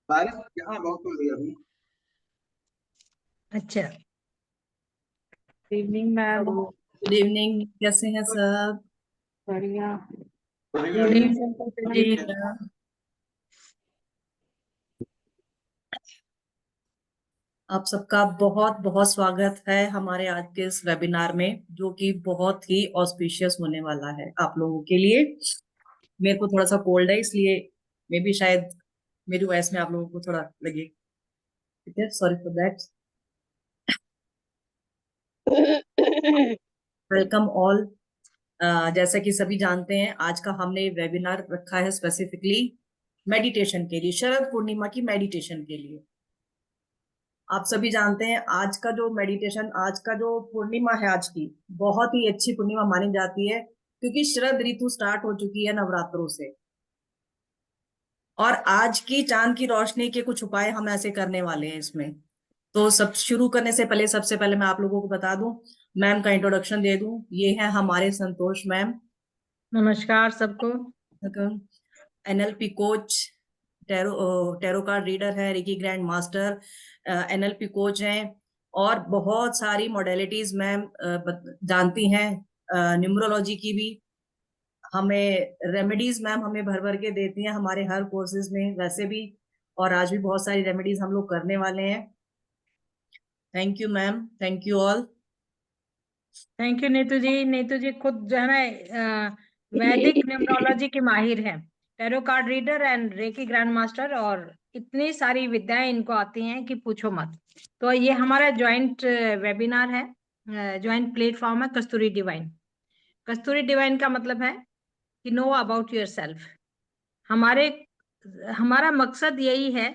बारिश यहाँ बहुत हो रही है अभी। अच्छा। Good evening ma'am. Good evening, कैसे हैं सब? बढ़िया। बढ़िया। गुड जी इवनिंग। आप सबका बहुत बहुत स्वागत है हमारे आज के इस वेबिनार में, जो कि बहुत ही ऑस्पिशियस होने वाला है आप लोगों के लिए। मेरे को थोड़ा सा कोल्ड है, इसलिए मे भी शायद मेरी वॉइस में आप लोगों को थोड़ा लगे। ठीक है, sorry for that. Welcome all. जैसा कि सभी जानते हैं, आज का हमने वेबिनार रखा है स्पेसिफिकली मेडिटेशन के लिए, शरद पूर्णिमा की मेडिटेशन के लिए। आप सभी जानते हैं आज का जो मेडिटेशन, आज का जो पूर्णिमा है, आज की बहुत ही अच्छी पूर्णिमा मानी जाती है, क्योंकि शरद ऋतु स्टार्ट हो चुकी है नवरात्रों से। और आज की चांद की रोशनी के कुछ उपाय हम ऐसे करने वाले हैं इसमें। तो सब शुरू करने से पहले, सबसे पहले मैं आप लोगों को बता दूं, मैम का इंट्रोडक्शन दे दूं। ये है हमारे संतोष मैम। नमस्कार सबको। NLP coach, tarot card reader है, reiki grand master, NLP coach हैं, और बहुत सारी मॉडलिटीज मैम जानती हैं, न्यूमरोलॉजी की भी। हमें रेमेडीज मैम हमें भर भर के देती हैं हमारे हर कोर्सेज में, वैसे भी। और आज भी बहुत सारी रेमेडीज हम लोग करने वाले हैं। Thank you ma'am, thank you all. Thank you Neetu ji. Neetu ji खुद जो है ना वैदिक न्यूमरोलॉजी की माहिर है, tarot card reader and reiki grand master, और इतनी सारी विद्याएं इनको आती हैं कि पूछो मत। तो ये हमारा ज्वाइंट वेबिनार है, ज्वाइंट प्लेटफॉर्म है कस्तूरी डिवाइन। कस्तूरी डिवाइन का मतलब है कि नो अबाउट योर सेल्फ। हमारे हमारा मकसद यही है,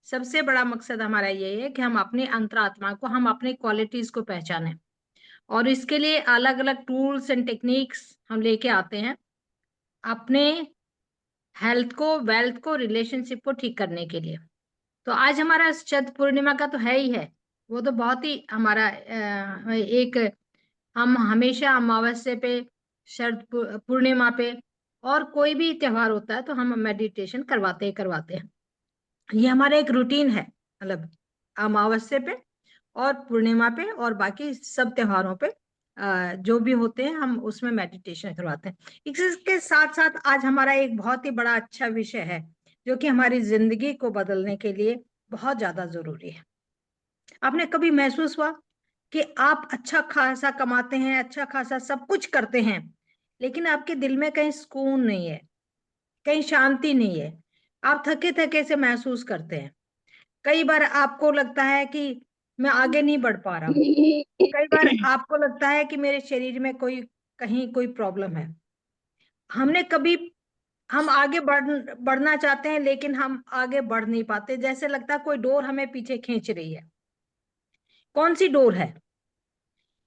सबसे बड़ा मकसद हमारा यही है कि हम अपनी अंतरात्मा को, हम अपनी क्वालिटीज को पहचानें। और इसके लिए अलग अलग टूल्स एंड टेक्निक्स हम लेके आते हैं, अपने हेल्थ को, वेल्थ को, रिलेशनशिप को ठीक करने के लिए। तो आज हमारा शरद पूर्णिमा का तो है ही है, वो तो बहुत ही हमारा एक, हम हमेशा अमावस्या पे, शरद पूर्णिमा पे, और कोई भी त्योहार होता है तो हम मेडिटेशन करवाते ही करवाते हैं। ये हमारा एक रूटीन है, मतलब अमावस्या पे और पूर्णिमा पे और बाकी सब त्योहारों पे जो भी होते हैं हम उसमें मेडिटेशन करवाते हैं। इसके साथ साथ आज हमारा एक बहुत ही बड़ा अच्छा विषय है, जो कि हमारी जिंदगी को बदलने के लिए बहुत ज्यादा जरूरी है। आपने कभी महसूस हुआ कि आप अच्छा खासा कमाते हैं, अच्छा खासा सब कुछ करते हैं, लेकिन आपके दिल में कहीं सुकून नहीं है, कहीं शांति नहीं है, आप थके थके से महसूस करते हैं। कई बार आपको लगता है कि मैं आगे नहीं बढ़ पा रहा हूँ। कई बार आपको लगता है कि मेरे शरीर में कोई, कहीं कोई प्रॉब्लम है। हमने कभी, हम आगे बढ़ना चाहते हैं लेकिन हम आगे बढ़ नहीं पाते, जैसे लगता है कोई डोर हमें पीछे खींच रही है। कौन सी डोर है?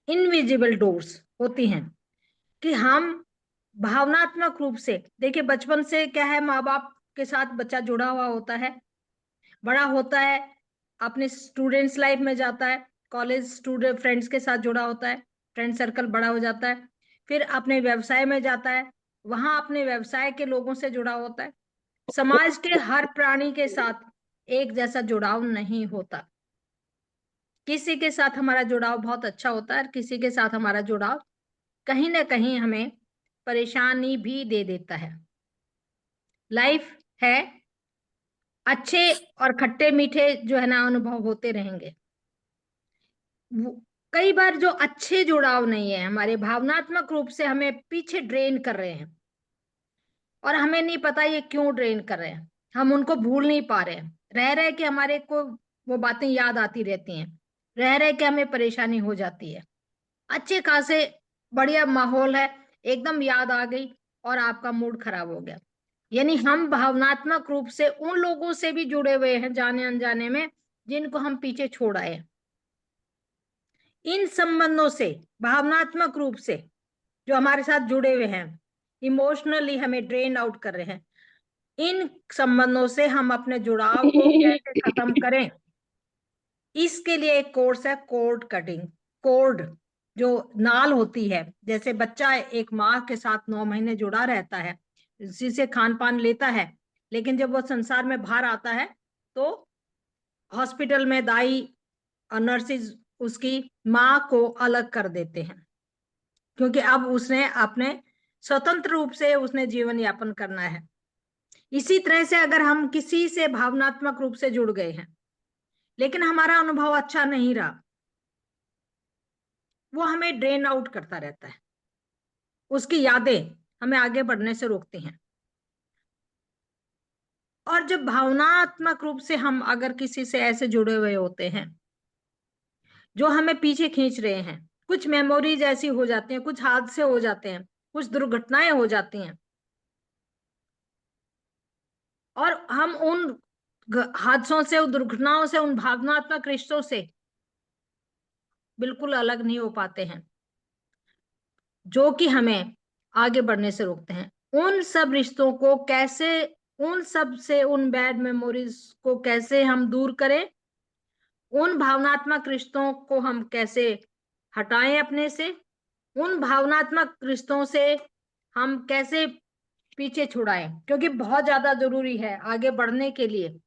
इनविजिबल डोर्स होती हैं कि हम भावनात्मक रूप से, देखिए बचपन से क्या है, माँ बाप के साथ बच्चा जुड़ा हुआ होता है, बड़ा होता है, अपने स्टूडेंट्स लाइफ में जाता है, कॉलेज स्टूडेंट फ्रेंड्स के साथ जुड़ा होता है, फ्रेंड सर्कल बड़ा हो जाता है, फिर अपने व्यवसाय में जाता है, वहां अपने व्यवसाय के लोगों से जुड़ा होता है। समाज के हर प्राणी के साथ एक जैसा जुड़ाव नहीं होता। किसी के साथ हमारा जुड़ाव बहुत अच्छा होता है और किसी के साथ हमारा जुड़ाव कहीं ना कहीं हमें परेशानी भी दे देता है। लाइफ है, अच्छे और खट्टे मीठे जो है ना अनुभव होते रहेंगे। कई बार जो अच्छे जुड़ाव नहीं है, हमारे भावनात्मक रूप से हमें पीछे ड्रेन कर रहे हैं, और हमें नहीं पता ये क्यों ड्रेन कर रहे हैं, हम उनको भूल नहीं पा रहे हैं, रह रहे कि हमारे को वो बातें याद आती रहती हैं, रह रहे कि हमें परेशानी हो जाती है। अच्छे खासे बढ़िया माहौल है, एकदम याद आ गई और आपका मूड खराब हो गया। यानी हम भावनात्मक रूप से उन लोगों से भी जुड़े हुए हैं जाने अनजाने में, जिनको हम पीछे छोड़ आए। इन संबंधों से, भावनात्मक रूप से जो हमारे साथ जुड़े हुए हैं, इमोशनली हमें ड्रेन आउट कर रहे हैं, इन संबंधों से हम अपने जुड़ाव को कैसे खत्म करें, इसके लिए एक कोर्स है कोर्ड कटिंग। कोर्ड जो नाल होती है, जैसे बच्चा एक माँ के साथ 9 महीने जुड़ा रहता है, जिसे खान पान लेता है, लेकिन जब वो संसार में बाहर आता है तो हॉस्पिटल में दाई और नर्सिस उसकी माँ को अलग कर देते हैं, क्योंकि अब उसने अपने स्वतंत्र रूप से उसने जीवन यापन करना है। इसी तरह से अगर हम किसी से भावनात्मक रूप से जुड़ गए हैं लेकिन हमारा अनुभव अच्छा नहीं रहा, वो हमें ड्रेन आउट करता रहता है, उसकी यादें हमें आगे बढ़ने से रोकती हैं। और जब भावनात्मक रूप से हम अगर किसी से ऐसे जुड़े हुए होते हैं जो हमें पीछे खींच रहे हैं, कुछ मेमोरीज ऐसी हो जाती हैं, कुछ हादसे हो जाते हैं, कुछ दुर्घटनाएं हो जाती हैं, और हम उन हादसों से, उन दुर्घटनाओं से, उन भावनात्मक रिश्तों से बिल्कुल अलग नहीं हो पाते हैं जो कि हमें आगे बढ़ने से रोकते हैं। उन सब रिश्तों को कैसे, उन सब से, उन बैड मेमोरीज को कैसे हम दूर करें, उन भावनात्मक रिश्तों को हम कैसे हटाएं अपने से, उन भावनात्मक रिश्तों से हम कैसे पीछे छुड़ाएं, क्योंकि बहुत ज्यादा जरूरी है आगे बढ़ने के लिए।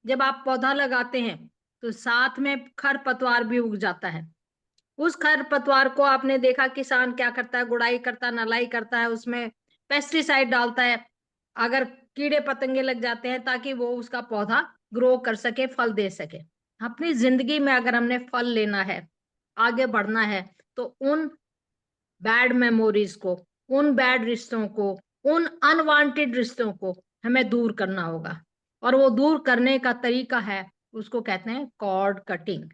जब आप पौधा लगाते हैं तो साथ में खरपतवार भी उग जाता है। उस खरपतवार को आपने देखा किसान क्या करता है, गुड़ाई करता है, नलाई करता है, उसमें पेस्टिसाइड डालता है अगर कीड़े पतंगे लग जाते हैं, ताकि वो उसका पौधा ग्रो कर सके, फल दे सके। अपनी जिंदगी में अगर हमने फल लेना है, आगे बढ़ना है, तो उन बैड मेमोरीज को, उन बैड रिश्तों को, उन अनवांटेड रिश्तों को हमें दूर करना होगा। और वो दूर करने का तरीका है, उसको कहते हैं कॉर्ड कटिंग,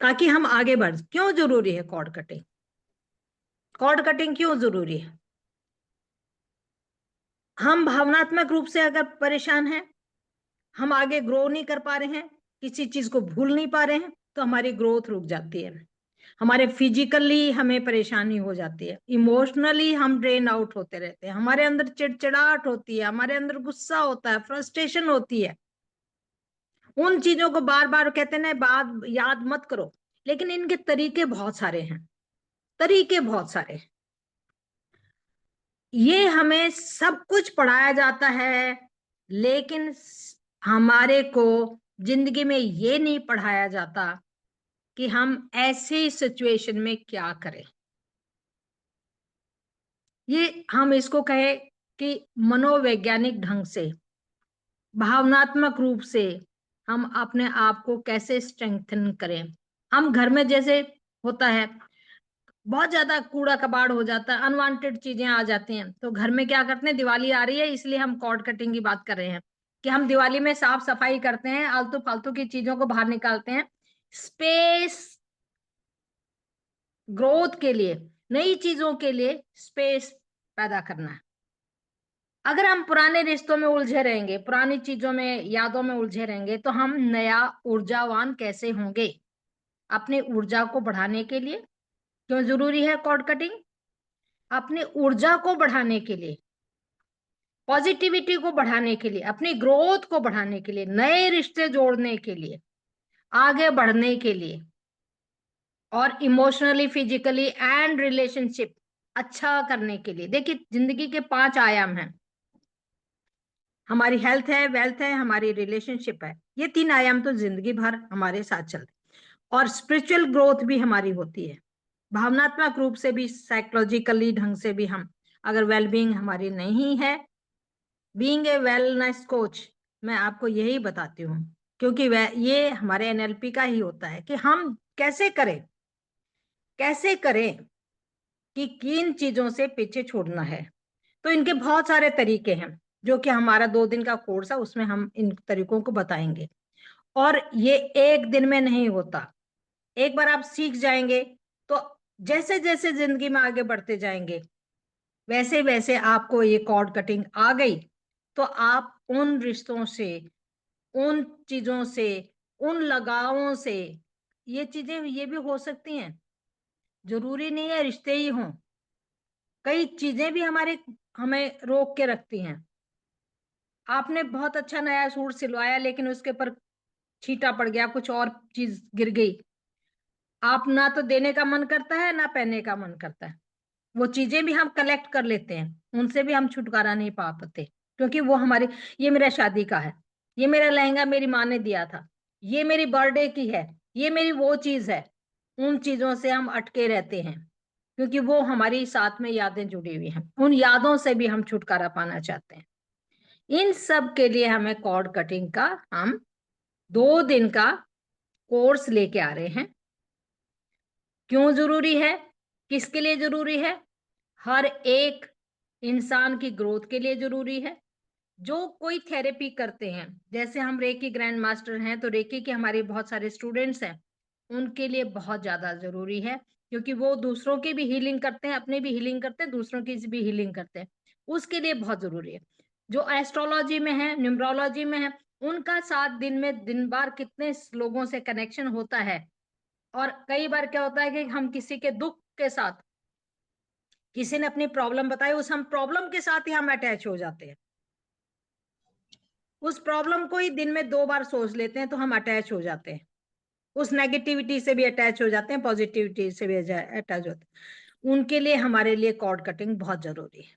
ताकि हम आगे बढ़। क्यों जरूरी है कॉर्ड कटिंग? कॉर्ड कटिंग क्यों जरूरी है? हम भावनात्मक रूप से अगर परेशान हैं, हम आगे ग्रो नहीं कर पा रहे हैं, किसी चीज को भूल नहीं पा रहे हैं, तो हमारी ग्रोथ रुक जाती है। हमारे फिजिकली हमें परेशानी हो जाती है, इमोशनली हम ड्रेन आउट होते रहते हैं, हमारे अंदर चिड़चिड़ाहट होती है, हमारे अंदर गुस्सा होता है, फ्रस्ट्रेशन होती है। उन चीजों को बार बार कहते हैं ना, बात याद मत करो, लेकिन इनके तरीके बहुत सारे हैं, तरीके बहुत सारे हैं। ये हमें सब कुछ पढ़ाया जाता है, लेकिन हमारे को जिंदगी में ये नहीं पढ़ाया जाता कि हम ऐसी सिचुएशन में क्या करें। ये हम इसको कहे कि मनोवैज्ञानिक ढंग से, भावनात्मक रूप से हम अपने आप को कैसे स्ट्रेंथन करें। हम घर में जैसे होता है, बहुत ज्यादा कूड़ा कबाड़ हो जाता है, अनवांटेड चीजें आ जाती हैं, तो घर में क्या करते हैं, दिवाली आ रही है इसलिए हम कॉर्ड कटिंग की बात कर रहे हैं कि हम दिवाली में साफ सफाई करते हैं, आलतू फालतू की चीजों को बाहर निकालते हैं, स्पेस ग्रोथ के लिए, नई चीजों के लिए स्पेस पैदा करना है। अगर हम पुराने रिश्तों में उलझे रहेंगे, पुरानी चीजों में, यादों में उलझे रहेंगे, तो हम नया ऊर्जावान कैसे होंगे? अपनी ऊर्जा को बढ़ाने के लिए क्यों जरूरी है कॉर्ड कटिंग? अपनी ऊर्जा को बढ़ाने के लिए, पॉजिटिविटी को बढ़ाने के लिए, अपनी ग्रोथ को बढ़ाने के लिए, नए रिश्ते जोड़ने के लिए, आगे बढ़ने के लिए, और इमोशनली, फिजिकली एंड रिलेशनशिप अच्छा करने के लिए। देखिए, जिंदगी के 5 आयाम हैं। हमारी हेल्थ है, वेल्थ है, हमारी रिलेशनशिप है, ये 3 आयाम तो जिंदगी भर हमारे साथ चलते हैं। और स्पिरिचुअल ग्रोथ भी हमारी होती है, भावनात्मक रूप से भी, साइकोलॉजिकली ढंग से भी। हम अगर वेलबींग हमारी नहीं है, बीइंग ए वेलनेस कोच, मैं आपको यही बताती हूँ, क्योंकि ये हमारे एनएलपी का ही होता है कि हम कैसे करें, कैसे करें कि किन चीजों से पीछे छोड़ना है। तो इनके बहुत सारे तरीके हैं, जो कि हमारा 2 दिन का कोर्स है, उसमें हम इन तरीकों को बताएंगे। और ये एक दिन में नहीं होता, एक बार आप सीख जाएंगे तो जैसे जैसे जिंदगी में आगे बढ़ते जाएंगे, वैसे वैसे आपको ये कॉर्ड कटिंग आ गई, तो आप उन रिश्तों से, उन चीजों से, उन लगावों से, ये चीजें ये भी हो सकती हैं, जरूरी नहीं है रिश्ते ही हों, कई चीजें भी हमें रोक के रखती हैं। आपने बहुत अच्छा नया सूट सिलवाया, लेकिन उसके ऊपर छींटा पड़ गया, कुछ और चीज गिर गई, आप ना तो देने का मन करता है, ना पहनने का मन करता है। वो चीजें भी हम कलेक्ट कर लेते हैं, उनसे भी हम छुटकारा नहीं पा पाते। क्योंकि वो हमारी, ये मेरा शादी का है, ये मेरा लहंगा मेरी माँ ने दिया था, ये मेरी बर्थडे की है, ये मेरी वो चीज है। उन चीजों से हम अटके रहते हैं क्योंकि वो हमारी साथ में यादें जुड़ी हुई हैं, उन यादों से भी हम छुटकारा पाना चाहते हैं। इन सब के लिए हमें कॉर्ड कटिंग का हम 2 दिन का कोर्स लेके आ रहे हैं। क्यों जरूरी है, किसके लिए जरूरी है? हर एक इंसान की ग्रोथ के लिए जरूरी है। जो कोई थेरेपी करते हैं, जैसे हम रेकी ग्रैंड मास्टर हैं, तो रेकी के हमारे बहुत सारे स्टूडेंट्स हैं, उनके लिए बहुत ज्यादा जरूरी है क्योंकि वो दूसरों की भी हीलिंग करते हैं, अपनी भी हीलिंग करते हैं, दूसरों की भी हीलिंग करते हैं। उसके लिए बहुत जरूरी है। जो एस्ट्रोलॉजी में है, न्यूमरोलॉजी में है, उनका साथ दिन में दिन बार कितने लोगों से कनेक्शन होता है। और कई बार क्या होता है कि हम किसी के दुख के साथ, किसी ने अपनी प्रॉब्लम बताई, उस हम प्रॉब्लम के साथ ही हम अटैच हो जाते हैं। उस प्रॉब्लम को ही दिन में 2 बार सोच लेते हैं तो हम अटैच हो जाते हैं। उस नेगेटिविटी से भी अटैच हो जाते हैं, पॉजिटिविटी से भी अटैच होते हैं। उनके लिए हमारे लिए कॉर्ड कटिंग बहुत जरूरी है।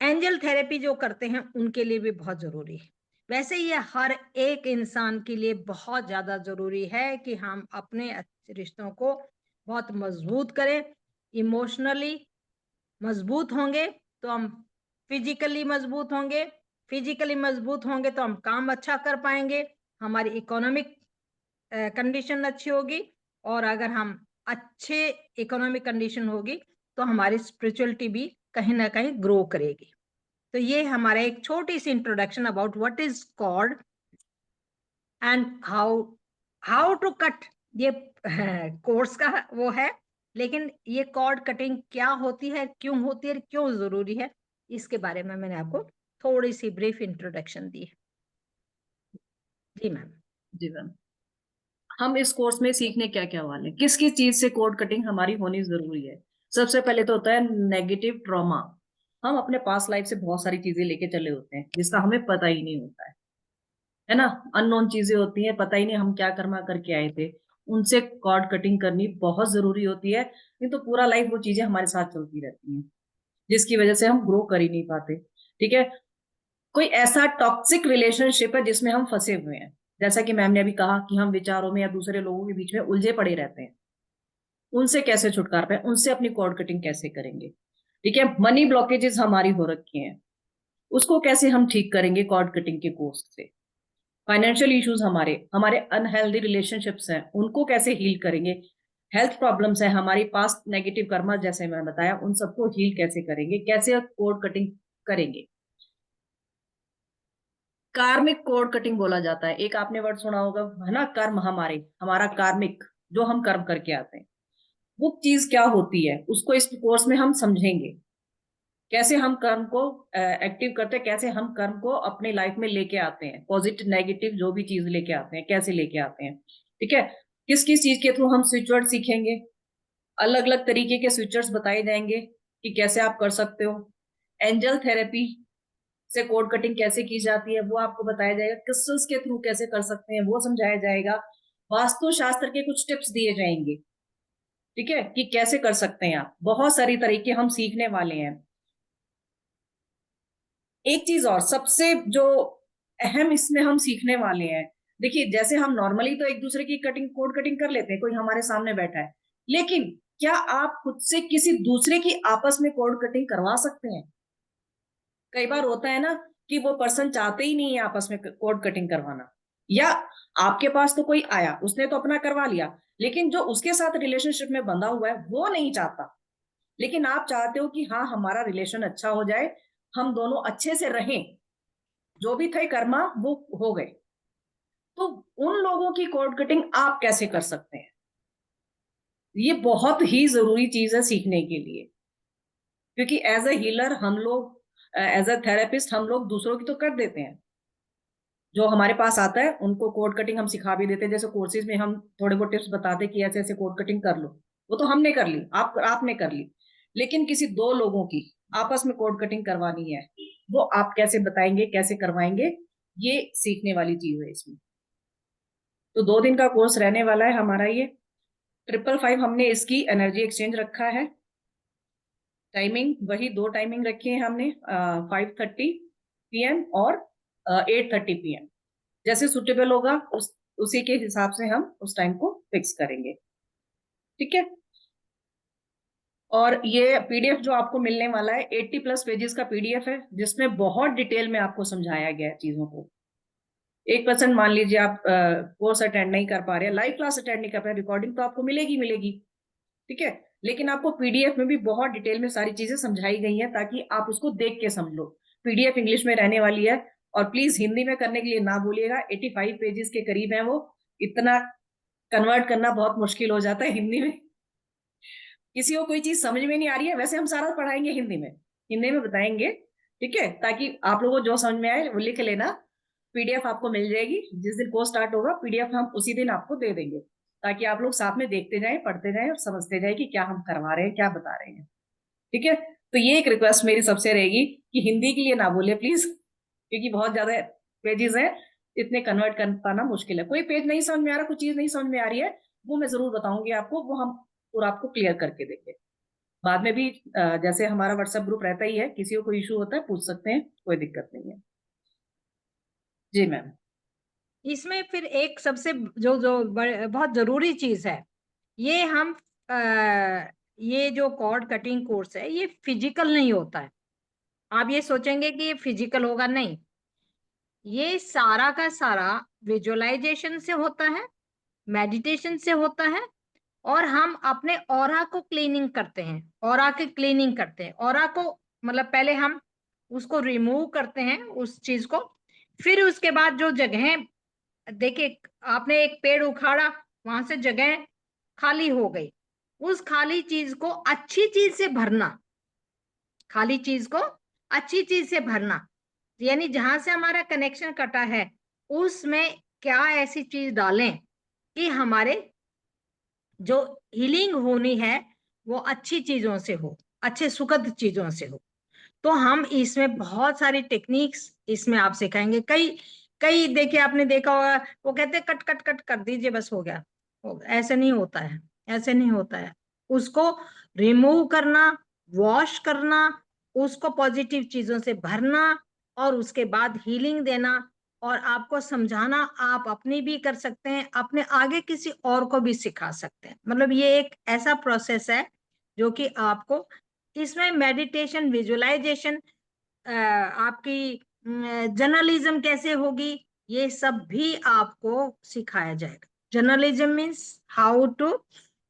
एंजल थेरेपी जो करते हैं उनके लिए भी बहुत जरूरी है। वैसे ये हर एक इंसान के लिए बहुत ज्यादा जरूरी है कि हम अपने रिश्तों को बहुत मजबूत करें। इमोशनली मजबूत होंगे तो हम फिजिकली मजबूत होंगे, फिजिकली मजबूत होंगे तो हम काम अच्छा कर पाएंगे, हमारी इकोनॉमिक कंडीशन अच्छी होगी, और अगर हम अच्छे इकोनॉमिक कंडीशन होगी तो हमारी स्पिरिचुअलिटी भी कहीं ना कहीं ग्रो करेगी। तो ये हमारा एक छोटी सी introduction about what is cord and how to cut. ये कोर्स का वो है, लेकिन ये कॉर्ड कटिंग क्या होती है, क्यों होती है, क्यों जरूरी है, इसके बारे में मैंने आपको थोड़ी सी ब्रीफ इंट्रोडक्शन दी है। जी मैम। जी मैम, हम इस कोर्स में सीखने क्या क्या वाले, किस किस चीज से कोड कटिंग हमारी होनी जरूरी है। सबसे पहले तो होता है नेगेटिव ट्रॉमा। हम अपने पास लाइफ से बहुत सारी चीजें लेके चले होते हैं जिसका हमें पता ही नहीं होता है ना। अननोन चीजें होती हैं, पता ही नहीं हम क्या कर्मा करके आए थे। उनसे कॉर्ड कटिंग करनी बहुत जरूरी होती है, नहीं तो पूरा लाइफ वो चीजें हमारे साथ चलती रहती हैं जिसकी वजह से हम ग्रो कर ही नहीं पाते। ठीक है, कोई ऐसा टॉक्सिक रिलेशनशिप है जिसमें हम फंसे हुए हैं, जैसा कि मैम ने अभी कहा कि हम विचारों में या दूसरे लोगों के बीच में उलझे पड़े रहते हैं, उनसे कैसे छुटकारा पाए, उनसे अपनी कॉर्ड कटिंग कैसे करेंगे। ठीक है, मनी ब्लॉकेजेस हमारी हो रखी हैं, उसको कैसे हम ठीक करेंगे कॉर्ड कटिंग के कोर्स से। फाइनेंशियल इश्यूज, हमारे हमारे अनहेल्दी रिलेशनशिप्स हैं, उनको कैसे हील करेंगे। हेल्थ प्रॉब्लम्स है, हमारी पास्ट नेगेटिव कर्मा जैसे मैं बताया, उन सबको हील कैसे करेंगे, कैसे कोड कटिंग करेंगे। कार्मिक कोड कटिंग बोला जाता है, एक आपने वर्ड सुना होगा है ना, कर्म, हमारे हमारा कार्मिक जो हम कर्म करके आते हैं, वो चीज क्या होती है उसको इस कोर्स में हम समझेंगे। कैसे हम कर्म को एक्टिव करते हैं, कैसे हम कर्म को अपने लाइफ में लेके आते हैं, पॉजिटिव नेगेटिव जो भी चीज लेके आते हैं कैसे लेके आते हैं। ठीक है, किस किस चीज के थ्रू हम स्विच वर्ड सीखेंगे, अलग अलग तरीके के स्विच वर्ड्स बताए जाएंगे कि कैसे आप कर सकते हो। एंजल थेरेपी से कोड कटिंग कैसे की जाती है वो आपको बताया जाएगा, क्रिस्टल्स के थ्रू कैसे कर सकते हैं वो समझाया जाएगा, वास्तु शास्त्र के कुछ टिप्स दिए जाएंगे। ठीक है, कि कैसे कर सकते हैं आप, बहुत सारी तरीके हम सीखने वाले हैं। एक चीज और सबसे जो अहम इसमें हम सीखने वाले हैं, देखिए जैसे हम नॉर्मली तो एक दूसरे की कटिंग कोड कटिंग कर लेते हैं, कोई हमारे सामने बैठा है, लेकिन क्या आप खुद से किसी दूसरे की आपस में कोड कटिंग करवा सकते हैं? कई बार होता है ना कि वो पर्सन चाहते ही नहीं है आपस में कोड कटिंग करवाना, या आपके पास तो कोई आया उसने तो अपना करवा लिया, लेकिन जो उसके साथ रिलेशनशिप में बंधा हुआ है वो नहीं चाहता, लेकिन आप चाहते हो कि हाँ हमारा रिलेशन अच्छा हो जाए, हम दोनों अच्छे से रहें, जो भी थे कर्मा वो हो गए। तो उन लोगों की कोड कटिंग आप कैसे कर सकते हैं, ये बहुत ही जरूरी चीज है सीखने के लिए। क्योंकि एज अ हीलर हम लोग, एज अ थेरेपिस्ट हम लोग दूसरों की तो कर देते हैं, जो हमारे पास आता है उनको कोड कटिंग हम सिखा भी देते हैं, जैसे कोर्सेज में हम थोड़े बहुत टिप्स बताते कि ऐसे ऐसे कोड कटिंग कर लो, वो तो हमने कर ली, आपने कर ली, लेकिन किसी दो लोगों की आपस में कोड कटिंग करवानी है, वो आप कैसे बताएंगे, कैसे करवाएंगे, ये सीखने वाली चीज है इसमें। तो 2 दिन का कोर्स रहने वाला है हमारा ये। 555 हमने इसकी एनर्जी एक्सचेंज रखा है। टाइमिंग वही 2 टाइमिंग रखी है हमने, 5:30 PM और 8:30 PM। जैसे सुटेबल होगा उसी के हिसाब से हम उस टाइम को फिक्स करेंगे, ठीक है। और ये PDF जो आपको मिलने वाला है 80+ पेजेस का PDF है, जिसमें बहुत डिटेल में आपको समझाया गया है चीजों को। 1% मान लीजिए आप कोर्स अटेंड नहीं कर पा रहे, लाइव क्लास अटेंड नहीं कर पा रहे, रिकॉर्डिंग तो आपको मिलेगी, ठीक है, लेकिन आपको PDF में भी बहुत डिटेल में सारी चीजें समझाई गई हैं ताकि आप उसको देख के समझ लो। PDF इंग्लिश में रहने वाली है, और प्लीज हिंदी में करने के लिए ना बोलिएगा, 85 पेजेस के करीब है वो, इतना कन्वर्ट करना बहुत मुश्किल हो जाता है हिंदी में। किसी को कोई चीज समझ में नहीं आ रही है, वैसे हम सारा पढ़ाएंगे हिंदी में बताएंगे, ठीक है, ताकि आप लोगों को जो समझ में आए वो लिख लेना। PDF आपको मिल जाएगी, जिस दिन कोर्स स्टार्ट होगा PDF हम उसी दिन आपको दे देंगे, ताकि आप लोग साथ में देखते जाएं, पढ़ते जाएं और समझते जाएं कि क्या हम करवा रहे हैं, क्या बता रहे हैं, ठीक है। तो ये एक रिक्वेस्ट मेरी सबसे रहेगी कि हिंदी के लिए ना बोले प्लीज, क्योंकि बहुत ज्यादा पेजेस हैं, इतने कन्वर्ट कर पाना मुश्किल है। कोई पेज नहीं समझ में आ रहा, कुछ चीज नहीं समझ में आ रही है, वो मैं जरूर बताऊंगी आपको, वो हम पूरा आपको क्लियर करके देंगे। बाद में भी जैसे हमारा व्हाट्सएप ग्रुप रहता ही है, किसी को कोई इशू होता है पूछ सकते हैं, कोई दिक्कत नहीं है। जी मैम। इसमें फिर एक सबसे जो जो बहुत जरूरी चीज है, ये हम ये जो कॉर्ड कटिंग कोर्स है ये फिजिकल नहीं होता है। आप ये सोचेंगे कि ये फिजिकल होगा, नहीं, ये सारा का सारा विजुअलाइजेशन से होता है, मेडिटेशन से होता है, और हम अपने ऑरा को क्लीनिंग करते हैं, ऑरा की क्लीनिंग करते हैं। ऑरा को मतलब पहले हम उसको रिमूव करते हैं उस चीज को, फिर उसके बाद जो जगह, देखिए आपने एक पेड़ उखाड़ा, वहां से जगह खाली हो गई, उस खाली चीज को अच्छी चीज से भरना, खाली चीज को अच्छी चीज से भरना, यानी जहां से हमारा कनेक्शन कटा है उसमें क्या ऐसी चीज डालें कि हमारे जो हीलिंग होनी है वो अच्छी चीजों से हो, अच्छे सुखद चीजों से हो। तो हम इसमें बहुत सारी टेक्निक्स इसमें आप सिखाएंगे। कई कई देखिए आपने देखा होगा, वो कहते हैं कट कट कट कर दीजिए बस हो गया, ऐसे नहीं होता है, ऐसे नहीं होता है। उसको रिमूव करना, वॉश करना, उसको पॉजिटिव चीजों से भरना, और उसके बाद हीलिंग देना, और आपको समझाना। आप अपनी भी कर सकते हैं, अपने आगे किसी और को भी सिखा सकते हैं। मतलब ये एक ऐसा प्रोसेस है जो कि आपको इसमें मेडिटेशन, विजुअलाइजेशन, आपकी जर्नलिज्म कैसे होगी, ये सब भी आपको सिखाया जाएगा। जर्नलिज्म मीन्स हाउ टू,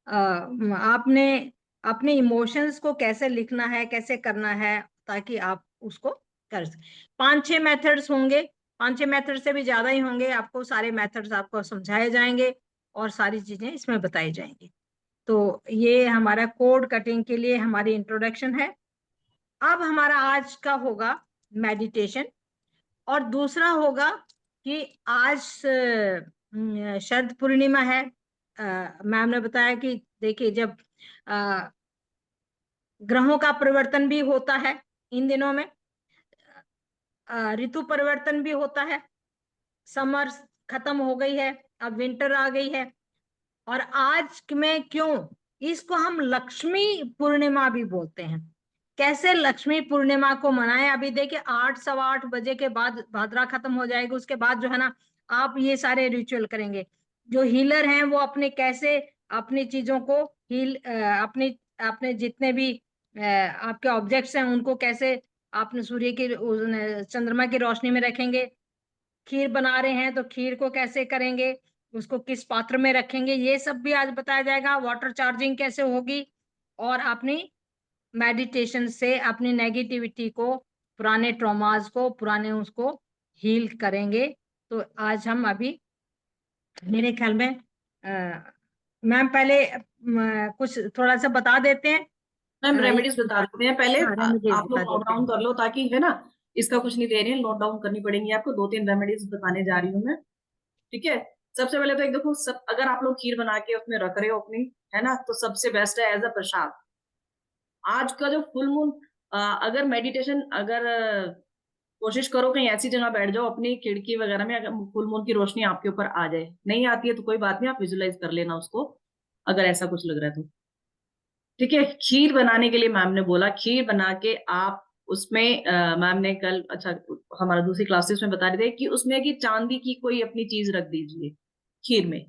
आपने अपने इमोशंस को कैसे लिखना है, कैसे करना है, ताकि आप उसको कर सकें। 5-6 मेथड्स होंगे, 5-6 मेथड से भी ज्यादा ही होंगे, आपको सारे मेथड्स आपको समझाए जाएंगे और सारी चीजें इसमें बताई जाएंगी। तो ये हमारा कोड कटिंग के लिए हमारी इंट्रोडक्शन है। अब हमारा आज का होगा मेडिटेशन, और दूसरा होगा कि आज शरद पूर्णिमा है। मैम ने बताया कि देखिए जब ग्रहों का परिवर्तन भी होता है इन दिनों में, ऋतु परिवर्तन भी होता है, समर खत्म हो गई है, अब विंटर आ गई है। और आज में क्यों इसको हम लक्ष्मी पूर्णिमा भी बोलते हैं। कैसे लक्ष्मी पूर्णिमा को मनाएं? अभी देखिए 8-8:15 के बाद भाद्रा खत्म हो जाएगी, उसके बाद जो है ना आप ये सारे रिचुअल करेंगे। जो हीलर हैं वो अपने कैसे अपनी चीजों को हील, अपने अपने जितने भी आपके ऑब्जेक्ट्स हैं उनको कैसे आपने सूर्य की, चंद्रमा की रोशनी में रखेंगे। खीर बना रहे हैं तो खीर को कैसे करेंगे, उसको किस पात्र में रखेंगे, ये सब भी आज बताया जाएगा। वाटर चार्जिंग कैसे होगी, और अपनी मेडिटेशन से अपनी नेगेटिविटी को, पुराने ट्रॉमास को, पुराने उसको हील करेंगे। तो आज हम अभी मेरे ख्याल में मैम पहले कुछ थोड़ा सा बता देते हैं। मैम रेमेडीज बता देते हैं पहले, हाँ, रेमेडीज आप लोग बता नोट देते डाउन हैं। कर लो, ताकि है ना, इसका कुछ नहीं दे रही है, नोट डाउन करनी पड़ेंगी आपको। 2-3 रेमेडीज बताने जा रही हूँ मैं, ठीक है। सबसे पहले तो एक देखो, सब अगर आप लोग खीर बना के उसमें रख रहे हो अपनी, है ना, तो सबसे बेस्ट है एज अ प्रसाद। आज का जो फुल मून, अगर मेडिटेशन, अगर कोशिश करो कहीं ऐसी जगह बैठ जाओ अपनी खिड़की वगैरह में, अगर फुल मून की रोशनी आपके ऊपर आ जाए, नहीं आती है तो कोई बात नहीं, आप विजुलाइज कर लेना उसको, अगर ऐसा कुछ लग रहा है तो। ठीक है। खीर बनाने के लिए मैम ने बोला, खीर बना के आप उसमें मैम ने कल, अच्छा हमारा दूसरी क्लासेस में बता रहे थे कि उसमें कि चांदी की कोई अपनी चीज रख दीजिए खीर में।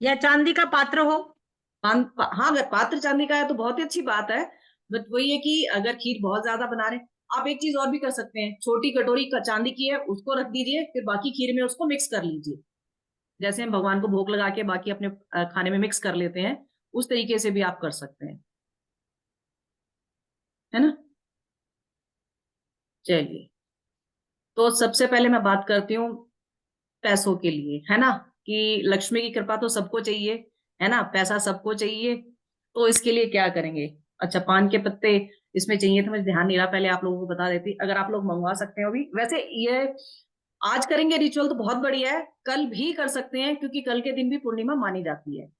या चांदी का पात्र हो। हाँ, अगर पात्र चांदी का है तो बहुत ही अच्छी बात है। बट वही है कि अगर खीर बहुत ज्यादा बना रहे, आप एक चीज और भी कर सकते हैं, छोटी कटोरी का चांदी की है उसको रख दीजिए, फिर बाकी खीर में उसको मिक्स कर लीजिए। जैसे हम भगवान को भोग लगा के बाकी अपने खाने में मिक्स कर लेते हैं, उस तरीके से भी आप कर सकते हैं, है ना। चलिए, तो सबसे पहले मैं बात करती हूँ पैसों के लिए, है ना, कि लक्ष्मी की कृपा तो सबको चाहिए, है ना, पैसा सबको चाहिए। तो इसके लिए क्या करेंगे। अच्छा, पान के पत्ते इसमें चाहिए थे, मुझे ध्यान नहीं रहा, पहले आप लोगों को बता देती। अगर आप लोग मंगवा सकते हो भी, वैसे ये आज करेंगे रिचुअल तो बहुत बढ़िया है, कल भी कर सकते हैं क्योंकि कल के दिन भी पूर्णिमा मानी जाती है।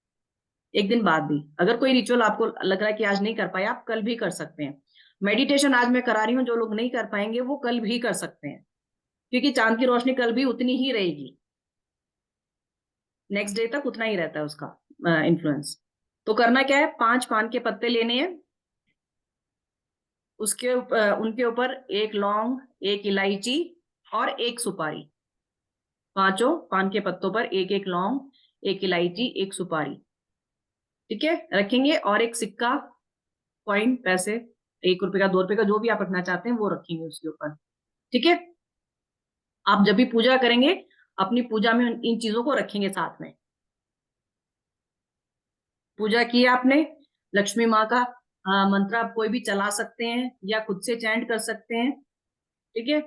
एक दिन बाद भी अगर कोई रिचुअल आपको लग रहा है कि आज नहीं कर पाए, आप कल भी कर सकते हैं। मेडिटेशन आज मैं करा रही हूँ, जो लोग नहीं कर पाएंगे वो कल भी कर सकते हैं, क्योंकि चांद की रोशनी कल भी उतनी ही रहेगी, नेक्स्ट डे तक उतना ही रहता है उसका इन्फ्लुएंस। तो करना क्या है, 5 पान के पत्ते लेने हैं, उसके उनके ऊपर एक लौंग, एक इलायची और एक सुपारी। 5 पान के पत्तों पर एक एक लौंग, एक इलायची, एक सुपारी, ठीक है, रखेंगे। और एक सिक्का, कॉइन, पैसे, 1 रुपए का, 2 रुपए का, जो भी आप रखना चाहते हैं वो रखेंगे उसके ऊपर, ठीक है। आप जब भी पूजा करेंगे अपनी पूजा में इन चीजों को रखेंगे साथ में। पूजा की आपने, लक्ष्मी माँ का मंत्र आप कोई भी चला सकते हैं या खुद से चैंट कर सकते हैं, ठीक है।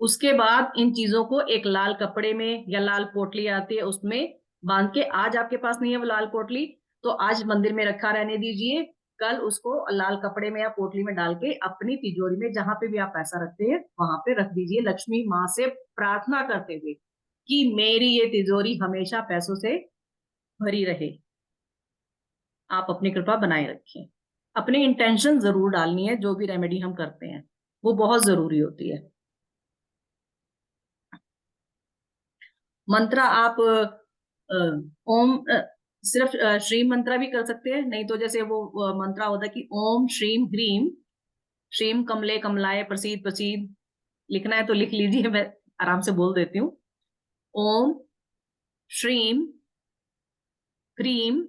उसके बाद इन चीजों को एक लाल कपड़े में या लाल पोटली आती है उसमें बांध के, आज आपके पास नहीं है वो लाल पोटली तो आज मंदिर में रखा रहने दीजिए, कल उसको लाल कपड़े में या पोटली में डाल के अपनी तिजोरी में जहां पे भी आप पैसा रखते हैं वहां पे रख दीजिए, लक्ष्मी माँ से प्रार्थना करते हुए कि मेरी ये तिजोरी हमेशा पैसों से भरी रहे, आप अपनी कृपा बनाए रखें। अपनी इंटेंशन जरूर डालनी है, जो भी रेमेडी हम करते हैं वो बहुत जरूरी होती है। मंत्र आप ओम सिर्फ श्रीम मंत्र भी कर सकते हैं, नहीं तो जैसे वो मंत्र होता है कि ओम श्रीम ह्रीम श्रीम कमले कमलाय प्रसीद प्रसीद, लिखना है तो लिख लीजिए, मैं आराम से बोल देती हूँ। ओम श्रीम ह्रीम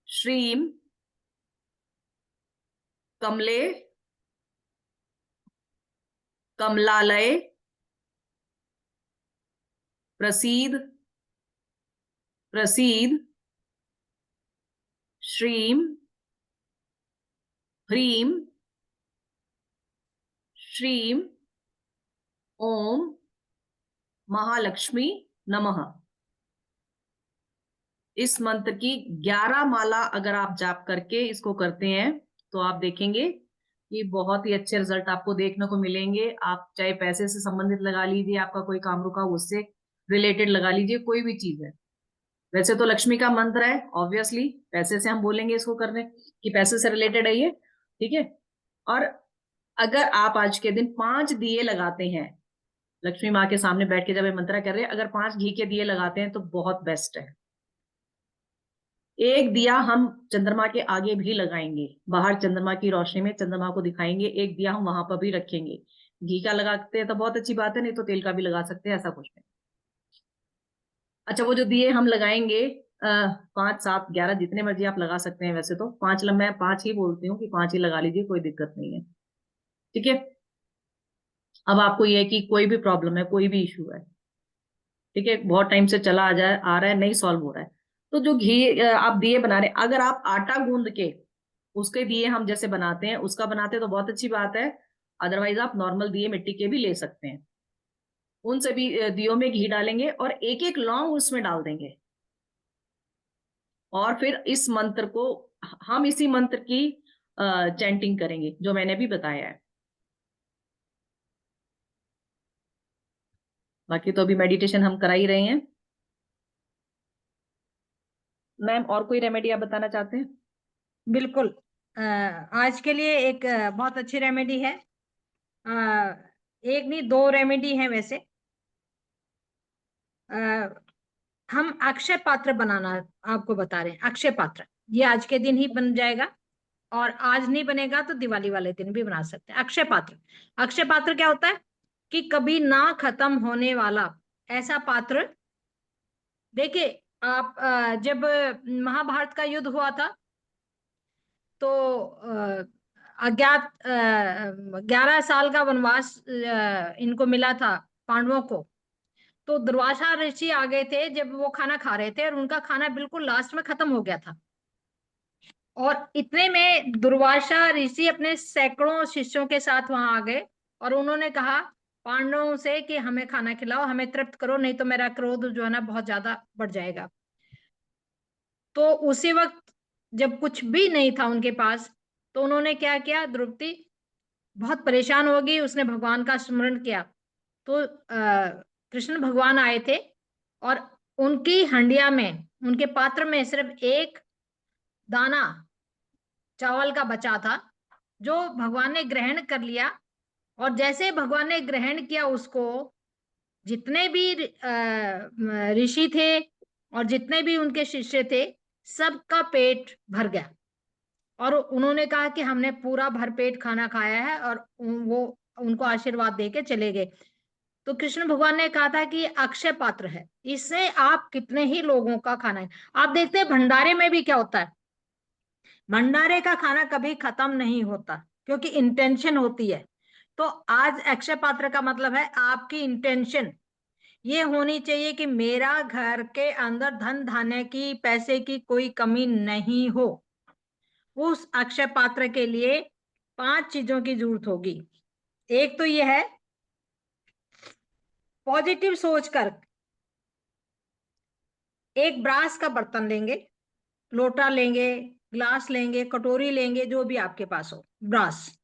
श्रीम कमले कमलालय प्रसीद प्रसीद श्रीम ह्रीम श्रीम ओम महालक्ष्मी नमः। इस मंत्र की 11 माला अगर आप जाप करके इसको करते हैं तो आप देखेंगे कि बहुत ही अच्छे रिजल्ट आपको देखने को मिलेंगे। आप चाहे पैसे से संबंधित लगा लीजिए, आपका कोई काम रुका उससे रिलेटेड लगा लीजिए, कोई भी चीज है। वैसे तो लक्ष्मी का मंत्र है, ऑब्वियसली पैसे से हम बोलेंगे इसको करने कि पैसे से रिलेटेड है ये, ठीक है। और अगर आप आज के दिन 5 दिए लगाते हैं लक्ष्मी माँ के सामने बैठ के, जब ये मंत्र कर रहे हैं, अगर 5 घी के दिए लगाते हैं तो बहुत बेस्ट है। एक दिया हम चंद्रमा के आगे भी लगाएंगे, बाहर चंद्रमा की रोशनी में चंद्रमा को दिखाएंगे, एक दिया हम वहां पर भी रखेंगे। घी का लगाते हैं तो बहुत अच्छी बात है, नहीं तो तेल का भी लगा सकते हैं, ऐसा कुछ नहीं। अच्छा, वो जो दिए हम लगाएंगे 5, 7, 11 जितने मर्जी आप लगा सकते हैं, वैसे तो 5 मैं 5 ही बोलती हूँ कि 5 ही लगा लीजिए, कोई दिक्कत नहीं है, ठीक है। अब आपको ये है कि कोई भी प्रॉब्लम है, कोई भी इशू है, ठीक है, बहुत टाइम से चला आ रहा है, नहीं सॉल्व हो रहा है, तो जो घी आप दिए बना रहे हैं, अगर आप आटा गूंद के उसके दिए हम जैसे बनाते हैं उसका बनाते हैं तो बहुत अच्छी बात है, अदरवाइज आप नॉर्मल दिए मिट्टी के भी ले सकते हैं। उन सभी दियों में घी डालेंगे और एक एक लौंग उसमें डाल देंगे, और फिर इस मंत्र को हम इसी मंत्र की चैंटिंग करेंगे जो मैंने भी बताया है। बाकी तो अभी मेडिटेशन हम करा ही रहे हैं। मैम और कोई रेमेडी आप बताना चाहते हैं। बिल्कुल। आज के लिए एक बहुत अच्छी रेमेडी है। एक नहीं, 2 रेमेडी है वैसे। हम अक्षय पात्र बनाना आपको बता रहे हैं, अक्षय पात्र। ये आज के दिन ही बन जाएगा, और आज नहीं बनेगा तो दिवाली वाले दिन भी बना सकते हैं। अक्षय पात्र, अक्षय पात्र क्या होता है कि कभी ना खत्म होने वाला ऐसा पात्र। देखिए आप जब महाभारत का युद्ध हुआ था तो अज्ञात 11 साल का वनवास इनको मिला था पांडवों को। तो दुर्वासा ऋषि आ गए थे जब वो खाना खा रहे थे, और उनका खाना बिल्कुल लास्ट में खत्म हो गया था। और इतने में दुर्वासा ऋषि अपने सैकड़ों शिष्यों के साथ वहां आ गए, और उन्होंने कहा पांडवों से कि हमें खाना खिलाओ, हमें तृप्त करो, नहीं तो मेरा क्रोध जो है ना बहुत ज्यादा बढ़ जाएगा। तो उसी वक्त जब कुछ भी नहीं था उनके पास, तो उन्होंने क्या किया, द्रौपदी बहुत परेशान हो गई, उसने भगवान का स्मरण किया। तो कृष्ण भगवान आए थे, और उनकी हंडिया में, उनके पात्र में सिर्फ एक दाना चावल का बचा था, जो भगवान ने ग्रहण कर लिया। और जैसे भगवान ने ग्रहण किया उसको, जितने भी ऋषि थे और जितने भी उनके शिष्य थे, सबका पेट भर गया। और उन्होंने कहा कि हमने पूरा भरपेट खाना खाया है, और वो उनको आशीर्वाद देके चले गए। तो कृष्ण भगवान ने कहा था कि ये अक्षय पात्र है, इससे आप कितने ही लोगों का खाना है। आप देखते हैं भंडारे में भी क्या होता है, भंडारे का खाना कभी खत्म नहीं होता, क्योंकि इंटेंशन होती है। तो आज अक्षय पात्र का मतलब है आपकी इंटेंशन ये होनी चाहिए कि मेरा घर के अंदर धन धान्य की, पैसे की कोई कमी नहीं हो। उस अक्षय पात्र के लिए 5 चीजों की जरूरत होगी। एक तो ये है पॉजिटिव सोचकर, एक ब्रास का बर्तन लेंगे, लोटा लेंगे, ग्लास लेंगे, कटोरी लेंगे, जो भी आपके पास हो, ब्रास।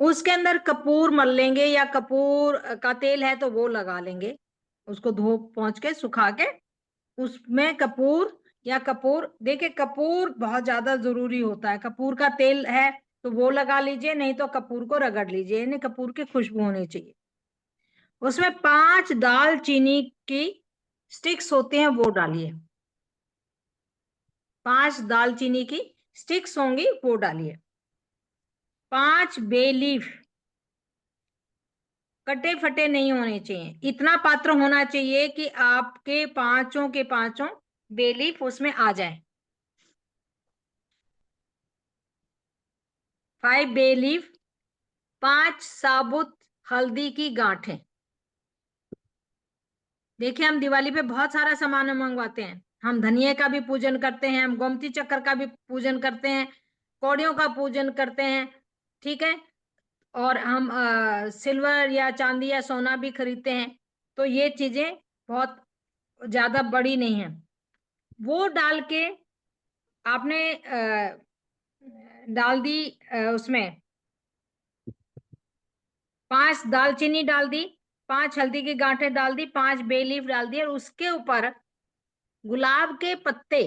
उसके अंदर कपूर मल लेंगे, या कपूर का तेल है तो वो लगा लेंगे, उसको धो पोंछ के सुखा के उसमें कपूर, या कपूर, देखिए कपूर बहुत ज्यादा जरूरी होता है। कपूर का तेल है तो वो लगा लीजिए, नहीं तो कपूर को रगड़ लीजिए, यानी कपूर की खुशबू होनी चाहिए। उसमें 5 दालचीनी की स्टिक्स होते हैं, वो डालिए, 5 दालचीनी की स्टिक्स होंगी वो डालिए। 5 बे लीफ, कटे फटे नहीं होने चाहिए, इतना पात्र होना चाहिए कि आपके पांचों के पांचों बे लीफ उसमें आ जाए। 5 बे लीफ, 5 साबुत हल्दी की गांठें। देखिए हम दिवाली पे बहुत सारा सामान मंगवाते हैं, हम धनिया का भी पूजन करते हैं, हम गोमती चक्कर का भी पूजन करते हैं, कौड़ियों का पूजन करते हैं, ठीक है, और हम सिल्वर या चांदी या सोना भी खरीदते हैं। तो ये चीजें बहुत ज्यादा बड़ी नहीं है। वो डाल के आपने डाल दी उसमें 5 दालचीनी डाल दी, 5 हल्दी की गांठें डाल दी, 5 बे लीफ डाल दी, और उसके ऊपर गुलाब के पत्ते,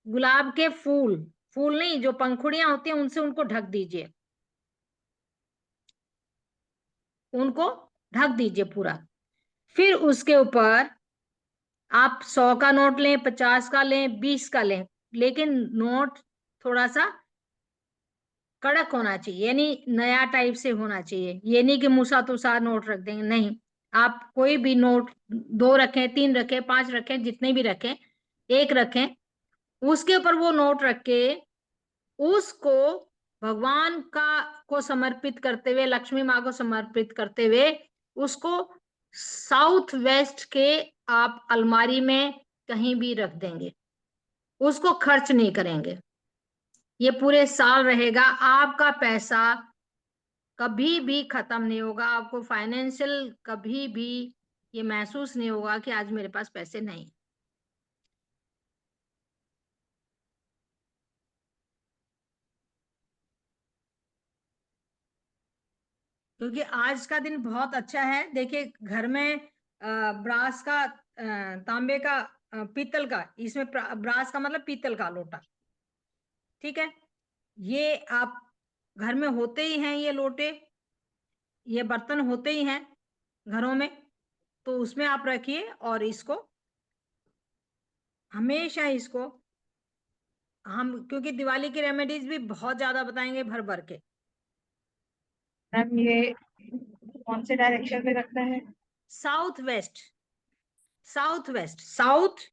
गुलाब के फूल, फूल नहीं जो पंखुड़ियां होती हैं उनसे उनको ढक दीजिए, उनको ढक दीजिए पूरा। फिर उसके ऊपर आप 100 का नोट लें, 50 का लें, 20 का लें, लेकिन नोट थोड़ा सा कड़क होना चाहिए, यानी नया टाइप से होना चाहिए। ये नहीं कि मुसा तुसा नोट रख देंगे, नहीं। आप कोई भी नोट 2 रखें, 3 रखें, 5 रखें, जितने भी रखें, 1 रखें, उसके ऊपर वो नोट रख के उसको भगवान का को समर्पित करते हुए, लक्ष्मी माँ को समर्पित करते हुए, उसको साउथ वेस्ट के आप अलमारी में कहीं भी रख देंगे, उसको खर्च नहीं करेंगे, ये पूरे साल रहेगा। आपका पैसा कभी भी खत्म नहीं होगा, आपको फाइनेंशियल कभी भी ये महसूस नहीं होगा कि आज मेरे पास पैसे नहीं। क्योंकि आज का दिन बहुत अच्छा है। देखिए घर में ब्रास का, तांबे का, पीतल का, इसमें ब्रास का मतलब पीतल का लोटा, ठीक है, ये आप घर में होते ही हैं, ये लोटे, ये बर्तन होते ही हैं घरों में, तो उसमें आप रखिए और इसको हमेशा इसको हम, क्योंकि दिवाली की रेमेडीज भी बहुत ज्यादा बताएंगे भर भर के। मैम ये कौन से डायरेक्शन में रखना है? South west, south west, south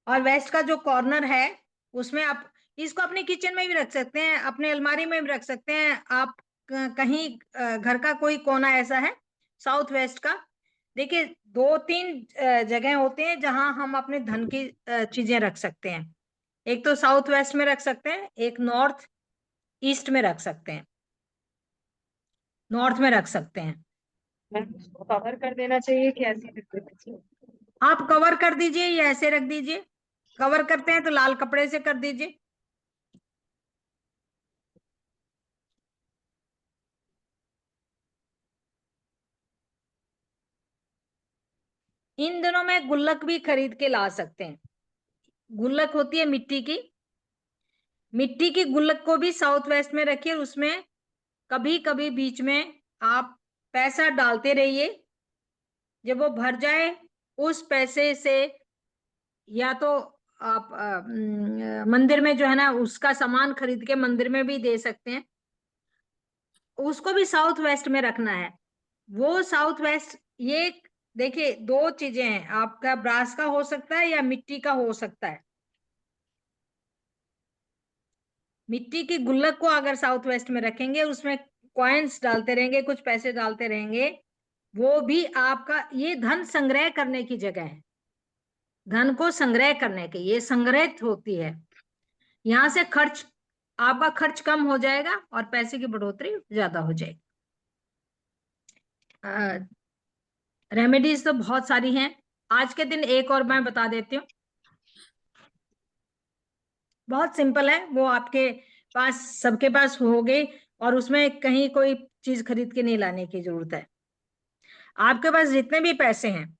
और वेस्ट का जो कॉर्नर है उसमें आप इसको अपने किचन में भी रख सकते हैं, अपने अलमारी में भी रख सकते हैं आप। कहीं घर का कोई कोना ऐसा है साउथ वेस्ट का। देखिए 2-3 जगह होते हैं जहां हम अपने धन की चीजें रख सकते हैं। एक तो साउथ वेस्ट में रख सकते हैं, एक नॉर्थ ईस्ट में रख सकते हैं, नॉर्थ में रख सकते हैं। मैम इसको कवर कर देना चाहिए कि ऐसे ही रख देना चाहिए? आप कवर कर दीजिए या ऐसे रख दीजिए। कवर करते हैं तो लाल कपड़े से कर दीजिए। इन दिनों में गुल्लक भी खरीद के ला सकते हैं। गुल्लक होती है मिट्टी की, मिट्टी की गुल्लक को भी साउथ वेस्ट में रखिए। उसमें कभी कभी बीच में आप पैसा डालते रहिए, जब वो भर जाए उस पैसे से या तो आप मंदिर में जो है ना उसका सामान खरीद के मंदिर में भी दे सकते हैं। उसको भी साउथ वेस्ट में रखना है। वो साउथ वेस्ट, ये देखिए 2 चीजें हैं, आपका ब्रास का हो सकता है या मिट्टी का हो सकता है। मिट्टी की गुल्लक को अगर साउथ वेस्ट में रखेंगे, उसमें कॉइन्स डालते रहेंगे, कुछ पैसे डालते रहेंगे, वो भी आपका, ये धन संग्रह करने की जगह है। धन को संग्रह करने की ये संग्रहित होती है। यहां से खर्च, आपका खर्च कम हो जाएगा और पैसे की बढ़ोतरी ज्यादा हो जाएगी। रेमेडीज तो बहुत सारी हैं। आज के दिन एक और मैं बता देती हूँ, बहुत सिंपल है, वो आपके पास सबके पास हो गई और उसमें कहीं कोई चीज खरीद के नहीं लाने की जरूरत है। आपके पास जितने भी पैसे हैं,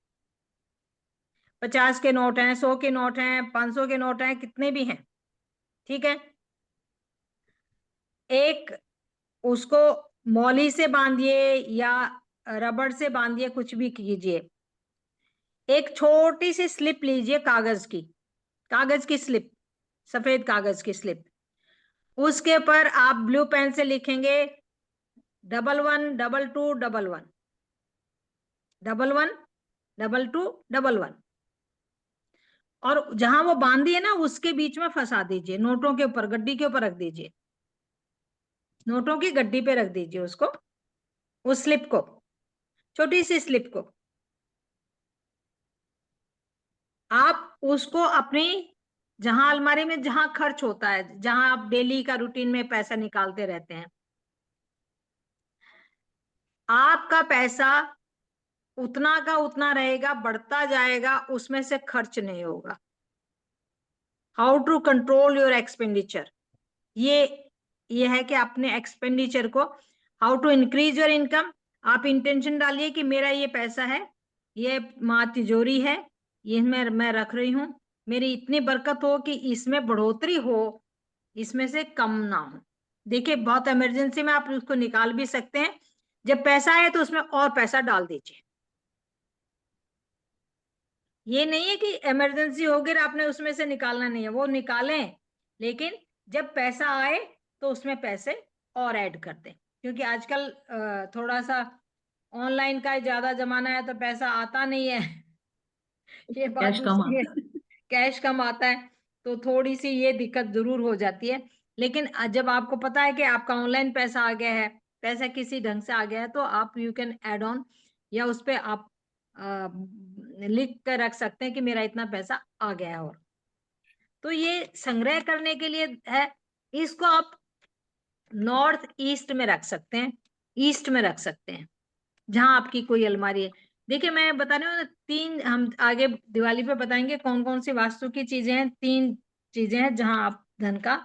50 के नोट हैं, 100 के नोट हैं, 500 के नोट हैं, कितने भी हैं, ठीक है, एक उसको मौली से बांधिए या रबड़ से बांधिए, कुछ भी कीजिए। एक छोटी सी स्लिप लीजिए कागज की, कागज की स्लिप, सफेद कागज की स्लिप। उसके ऊपर आप ब्लू पेन से लिखेंगे 111211, 111211, और जहां वो बांधी है ना उसके बीच में फंसा दीजिए, नोटों के ऊपर, गड्डी के ऊपर रख दीजिए, नोटों की गड्डी पे रख दीजिए उसको, उस स्लिप को, छोटी सी स्लिप को। आप उसको अपनी, जहां अलमारी में जहां खर्च होता है, जहां आप डेली का रूटीन में पैसा निकालते रहते हैं, आपका पैसा उतना का उतना रहेगा, बढ़ता जाएगा, उसमें से खर्च नहीं होगा। How to control your expenditure, ये है कि अपने एक्सपेंडिचर को, how to increase your income. आप इंटेंशन डालिए कि मेरा ये पैसा है, ये माँ तिजोरी है, ये मैं रख रही हूं, मेरी इतनी बरकत हो कि इसमें बढ़ोतरी हो, इसमें से कम ना हो। देखिए बहुत इमरजेंसी में आप उसको निकाल भी सकते हैं, जब पैसा आए तो उसमें और पैसा डाल दीजिए। ये नहीं है कि इमरजेंसी हो गई आपने उसमें से निकालना नहीं है, वो निकालें, लेकिन जब पैसा आए तो उसमें पैसे और ऐड कर दें, क्योंकि आजकल थोड़ा सा ऑनलाइन का ज्यादा जमाना है तो पैसा आता नहीं है। ये बात कैश कम दूसरी है, आता है। कैश कम आता है, तो थोड़ी सी ये दिक्कत जरूर हो जाती है। लेकिन जब आपको पता है कि आपका ऑनलाइन पैसा आ गया है, पैसा किसी ढंग से आ गया है, तो आप यू कैन ऐड ऑन, या उस पे आप लिख कर रख सकते हैं कि मेरा इतना पैसा आ गया है। और तो ये संग्रह करने के लिए है। इसको आप नॉर्थ ईस्ट में रख सकते हैं, ईस्ट में रख सकते हैं, जहां आपकी कोई अलमारी है। देखिए मैं बता रही हूँ 3, हम आगे दिवाली पे बताएंगे कौन कौन सी वास्तु की चीजें हैं। 3 चीजें हैं जहां आप धन का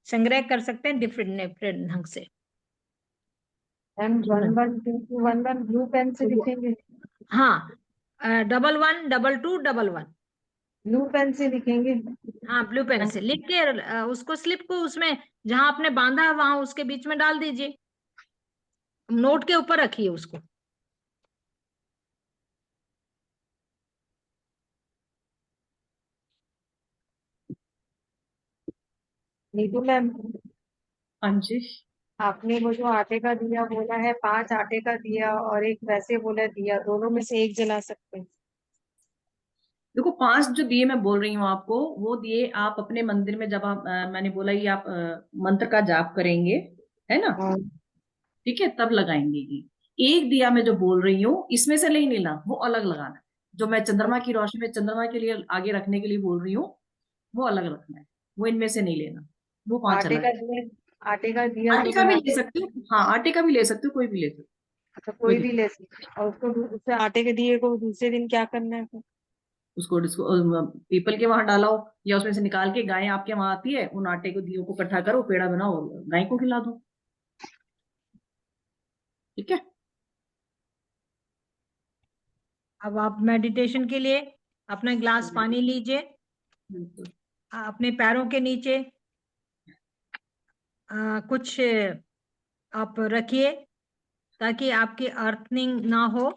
संग्रह कर सकते हैं डिफरेंट डिफरेंट ढंग से। मैम 112211 ब्लू पेन से लिखेंगे? हाँ, 111211, ब्लू पेन से लिखेंगे? हाँ ब्लू पेन से लिख के उसको स्लिप को उसमें जहां आपने बांधा है वहां उसके बीच में डाल दीजिए, नोट के ऊपर रखिए उसको। नीतू मैम, हाँ जी। आपने वो जो आटे का दिया बोला है, 5 आटे का दिया और एक वैसे बोला दिया, दोनों में से एक जला सकते हैं। देखो 5 जो दिए मैं बोल रही हूँ आपको, वो दिए आप अपने मंदिर में जब आप मैंने बोला ये आप मंत्र का जाप करेंगे, है ना, हाँ। ठीक है, तब लगाएंगे ये। एक दिया मैं जो बोल रही हूँ इसमें से नहीं लेना, वो अलग लगाना है। जो मैं चंद्रमा की रोशनी में चंद्रमा के लिए आगे रखने के लिए बोल रही हूँ, वो अलग रखना है, वो इनमें से नहीं लेना। वो 5 आटे अलग का है। दिया, आटे का दिया आटे जो का भी ले बनाते हैं। सकते हो, हाँ आटे का भी ले सकते हो, कोई भी ले सकते हो, अच्छा, कोई कोई भी दिक्कत। ले सकते हैं। और उसको उससे आटे के दिए को दूसरे दिन क्या करना है फिर? उसको पीपल के वहां डालाओ, या उसमें से निकाल के, गाय आपके वहां आती है, उन आटे को दियो को इकट्ठा करो, पेड़ा बनाओ और गाय को खिला दो, ठीक है। अब आप मेडिटेशन के लिए अपना ग्लास पानी लीजिए, बिल्कुल। अपने पैरों के नीचे कुछ आप रखिए ताकि आपकी अर्थिंग ना हो।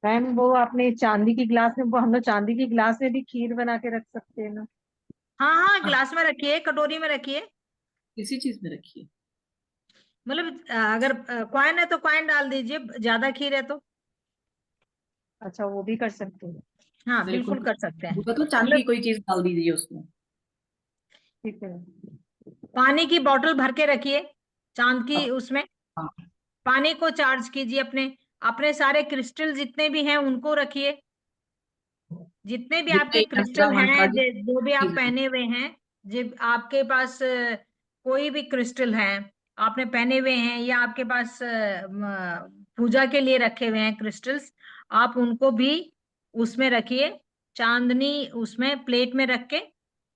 मैम वो आपने चांदी की गिलास में, वो हम लोग चांदी की गिलास में भी खीर बना के रख सकते हैं ना? हाँ हाँ, हाँ, गिलास में रखिए, कटोरी में रखिए। किसी चीज में रखिए। मतलब अगर कॉइन है तो कॉइन डाल दीजिए, ज्यादा खीर है तो। अच्छा, वो भी कर सकते हैं। हाँ बिल्कुल, बिल्कुल कर सकते हैं। मतलब चांदी की मतलब कोई चीज डाल दीजिए उसमें। ठीक है। पानी की बोतल भर के रखिए चांद की अब उसमें, हाँ, पानी को चार्ज कीजिए। अपने अपने सारे क्रिस्टल जितने भी हैं उनको रखिए, जितने भी जितने आपके यंत्र क्रिस्टल मंत्र हैं, जो भी आप चीज है। पहने हुए हैं, जब आपके पास कोई भी क्रिस्टल है आपने पहने हुए हैं, या आपके पास पूजा के लिए रखे हुए हैं क्रिस्टल्स, आप उनको भी उसमें रखिए। चांदनी उसमें प्लेट में रख के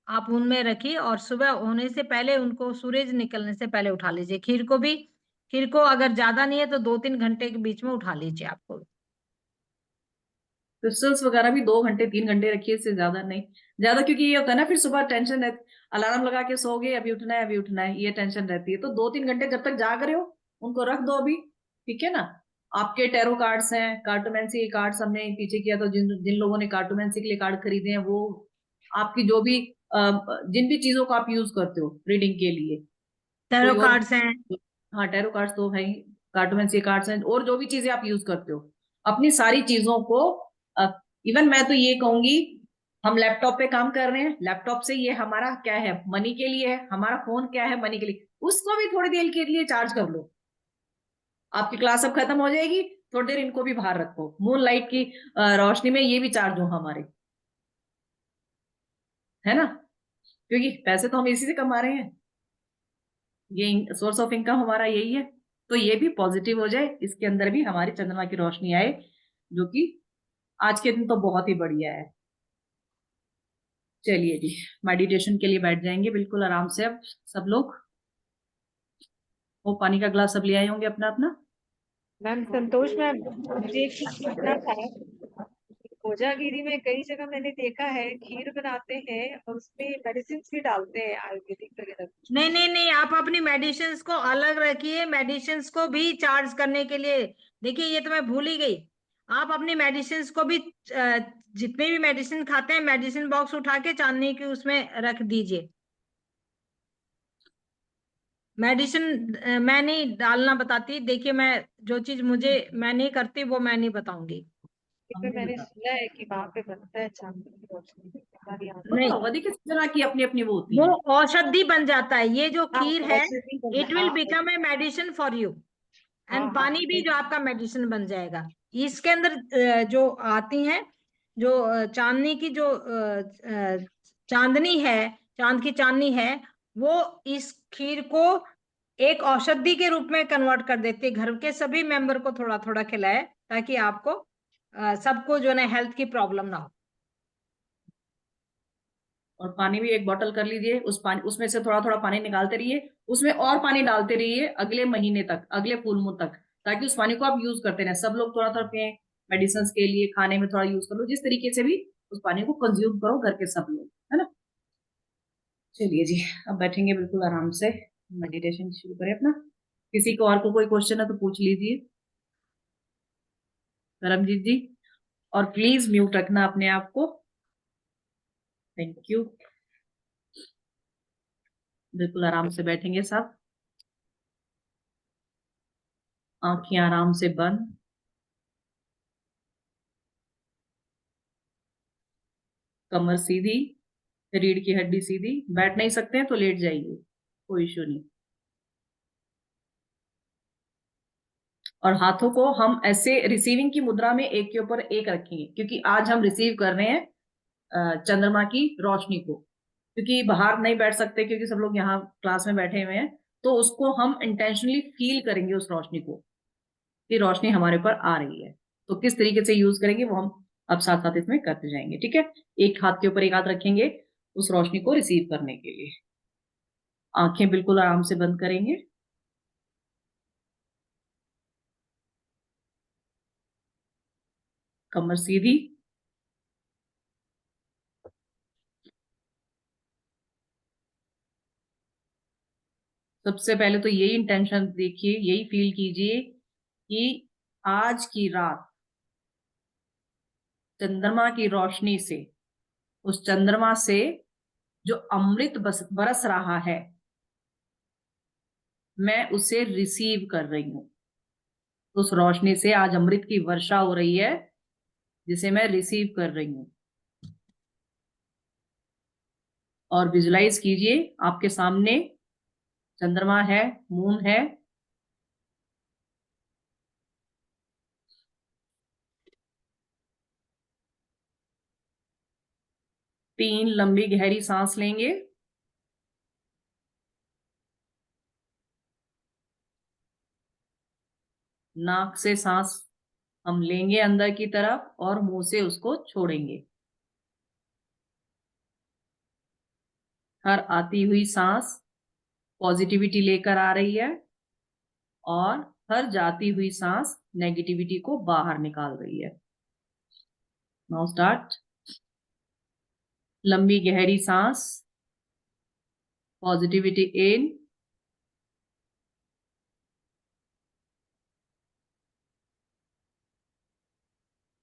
आप उनमें रखिए, और सुबह होने से पहले उनको, सूरज निकलने से पहले उठा लीजिए। खीर को भी, खीर को अगर ज्यादा नहीं है तो 2-3 घंटे के बीच में उठा लीजिए आपको। क्रिस्टल्स वगैरह भी 2 घंटे 3 घंटे रखिए, इससे ज्यादा नहीं। ज्यादा क्योंकि ये होता है ना, फिर सुबह टेंशन रहती, अलार्म लगा के सो गए, अभी उठना है अभी उठना है, ये टेंशन रहती है। तो 2-3 घंटे जब तक जाग रहे हो उनको रख दो अभी, ठीक है ना। आपके टैरो कार्ड्स हैं, कार्टोमेंसी के कार्ड्स हमने पीछे किया, तो जिन जिन लोगों ने कार्टोमेंसी के लिए कार्ड खरीदे हैं, वो आपकी जो भी जिन भी चीजों को आप यूज करते हो रीडिंग के लिए, टैरो कोई और, कार्ड्स हैं। हाँ टैरो कार्ड्स तो है ही, कार्टोमेंसी कार्ड्स हैं, और जो भी चीजें आप यूज करते हो, अपनी सारी चीजों को, इवन मैं तो ये कहूंगी, हम लैपटॉप पे काम कर रहे हैं, लैपटॉप से ये हमारा क्या है, मनी के लिए है, हमारा फोन क्या है, मनी के लिए, उसको भी थोड़ी देर के लिए चार्ज कर लो। आपकी क्लास अब खत्म हो जाएगी, थोड़ी देर इनको भी बाहर रखो, मून लाइट की रोशनी में ये भी चार्ज हो हमारे, है ना, क्योंकि पैसे तो हम इसी से कमा रहे हैं, ये सोर्स ऑफ इनकम हमारा यही है। तो ये भी पॉजिटिव हो जाए, इसके अंदर भी हमारी चंद्रमा की रोशनी आए, जो कि आज के दिन तो बहुत ही बढ़िया है। चलिए जी, मेडिटेशन के लिए बैठ जाएंगे बिल्कुल आराम से अब सब लोग। वो पानी का ग्लास सब ले आए होंगे अपना अपना। मैम संतोष मैम, मुझे एक चीज पूछना था। कोजागिरी में कई जगह मैंने देखा है खीर बनाते हैं और उसमें मेडिसिन भी डालते हैं, आयुर्वेदिक वगैरह कुछ। नहीं नहीं नहीं, आप अपनी मेडिसिन्स को अलग रखिए, मेडिसिन्स को भी चार्ज करने के लिए। देखिए ये तो मैं भूल ही गई, आप अपनी मेडिसिन्स को भी जितने भी मेडिसिन खाते हैं, मेडिसिन बॉक्स उठा के चांदनी की उसमें रख दीजिए। मेडिसिन मैं नहीं डालना बताती, देखिए मैं जो चीज मुझे मैं नहीं करती वो मैं नहीं बताऊंगी। इसमें हमने मैंने बता, सुना है कि वहां पे बनता है चांदी की रोशनी, हमारे यहाँ वो पे। नहीं, तो देखिए जना की अपनी अपनी वो होती वो है। औषधि बन जाता है, ये जो हाँ, खीर है औषधि बन, इट विल हाँ become a medicine for you, हाँ एंड हाँ पानी भी जो आपका मेडिसिन बन जाएगा। इसके अंदर जो आती हैं, जो चांदनी की जो चांदनी है, चांद की चांदनी है, वो इस खीर को एक औषधि के रूप में कन्वर्ट कर देती है। घर के सभी मेंबर को थोड़ा थोड़ा खिलाए ताकि आपको सबको जो है ना हेल्थ की प्रॉब्लम ना हो। और पानी भी एक बोतल कर लीजिए, उस पानी उसमें से थोड़ा थोड़ा पानी निकालते रहिए, उसमें और पानी डालते रहिए अगले महीने तक, अगले फुल मून तक, ताकि उस पानी को आप यूज करते रहें। सब लोग थोड़ा थोड़ा पिए, मेडिसिन के लिए, खाने में थोड़ा यूज कर लो, जिस तरीके से भी उस पानी को कंज्यूम करो घर के सब लोग, है ना। चलिए जी, अब बैठेंगे बिल्कुल आराम से, मेडिटेशन शुरू करें अपना। किसी को और को कोई क्वेश्चन है तो पूछ लीजिए, करमजीत जी। और प्लीज म्यूट रखना अपने आप को। Thank you. बिल्कुल आराम से बैठेंगे सब, आंखें आराम से बंद। कमर सीधी, रीढ़ की हड्डी सीधी। बैठ नहीं सकते हैं तो लेट जाइए, कोई इशू नहीं। और हाथों को हम ऐसे रिसीविंग की मुद्रा में एक के ऊपर एक रखेंगे, क्योंकि आज हम रिसीव कर रहे हैं चंद्रमा की रोशनी को, क्योंकि बाहर नहीं बैठ सकते क्योंकि सब लोग यहाँ क्लास में बैठे हुए हैं। तो उसको हम इंटेंशनली फील करेंगे उस रोशनी को, कि रोशनी हमारे ऊपर आ रही है। तो किस तरीके से यूज करेंगे वो हम अब साथ साथ इसमें करते जाएंगे, ठीक है। एक हाथ के ऊपर एक हाथ रखेंगे उस रोशनी को रिसीव करने के लिए। आंखें बिल्कुल आराम से बंद करेंगे। कमर सीधी। सबसे पहले तो यही इंटेंशन देखिए, यही फील कीजिए कि आज की रात चंद्रमा की रोशनी से, उस चंद्रमा से जो अमृत बरस रहा है, मैं उसे रिसीव कर रही हूं। उस रोशनी से आज अमृत की वर्षा हो रही है, जिसे मैं रिसीव कर रही हूं। और विजुलाइज कीजिए आपके सामने चंद्रमा है, मून है। तीन लंबी गहरी सांस लेंगे। नाक से सांस हम लेंगे अंदर की तरफ और मुंह से उसको छोड़ेंगे। हर आती हुई सांस पॉजिटिविटी लेकर आ रही है और हर जाती हुई सांस नेगेटिविटी को बाहर निकाल रही है। Now start. लंबी गहरी सांस, पॉजिटिविटी इन,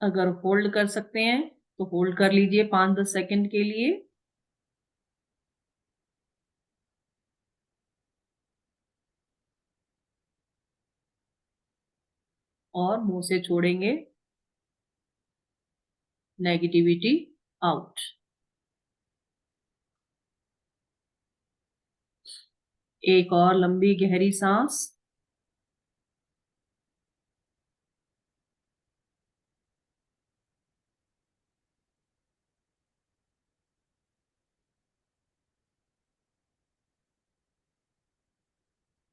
अगर होल्ड कर सकते हैं तो होल्ड कर लीजिए 5-10 सेकंड के लिए। और मुंह से छोड़ेंगे नेगेटिविटी आउट। एक और लंबी गहरी सांस,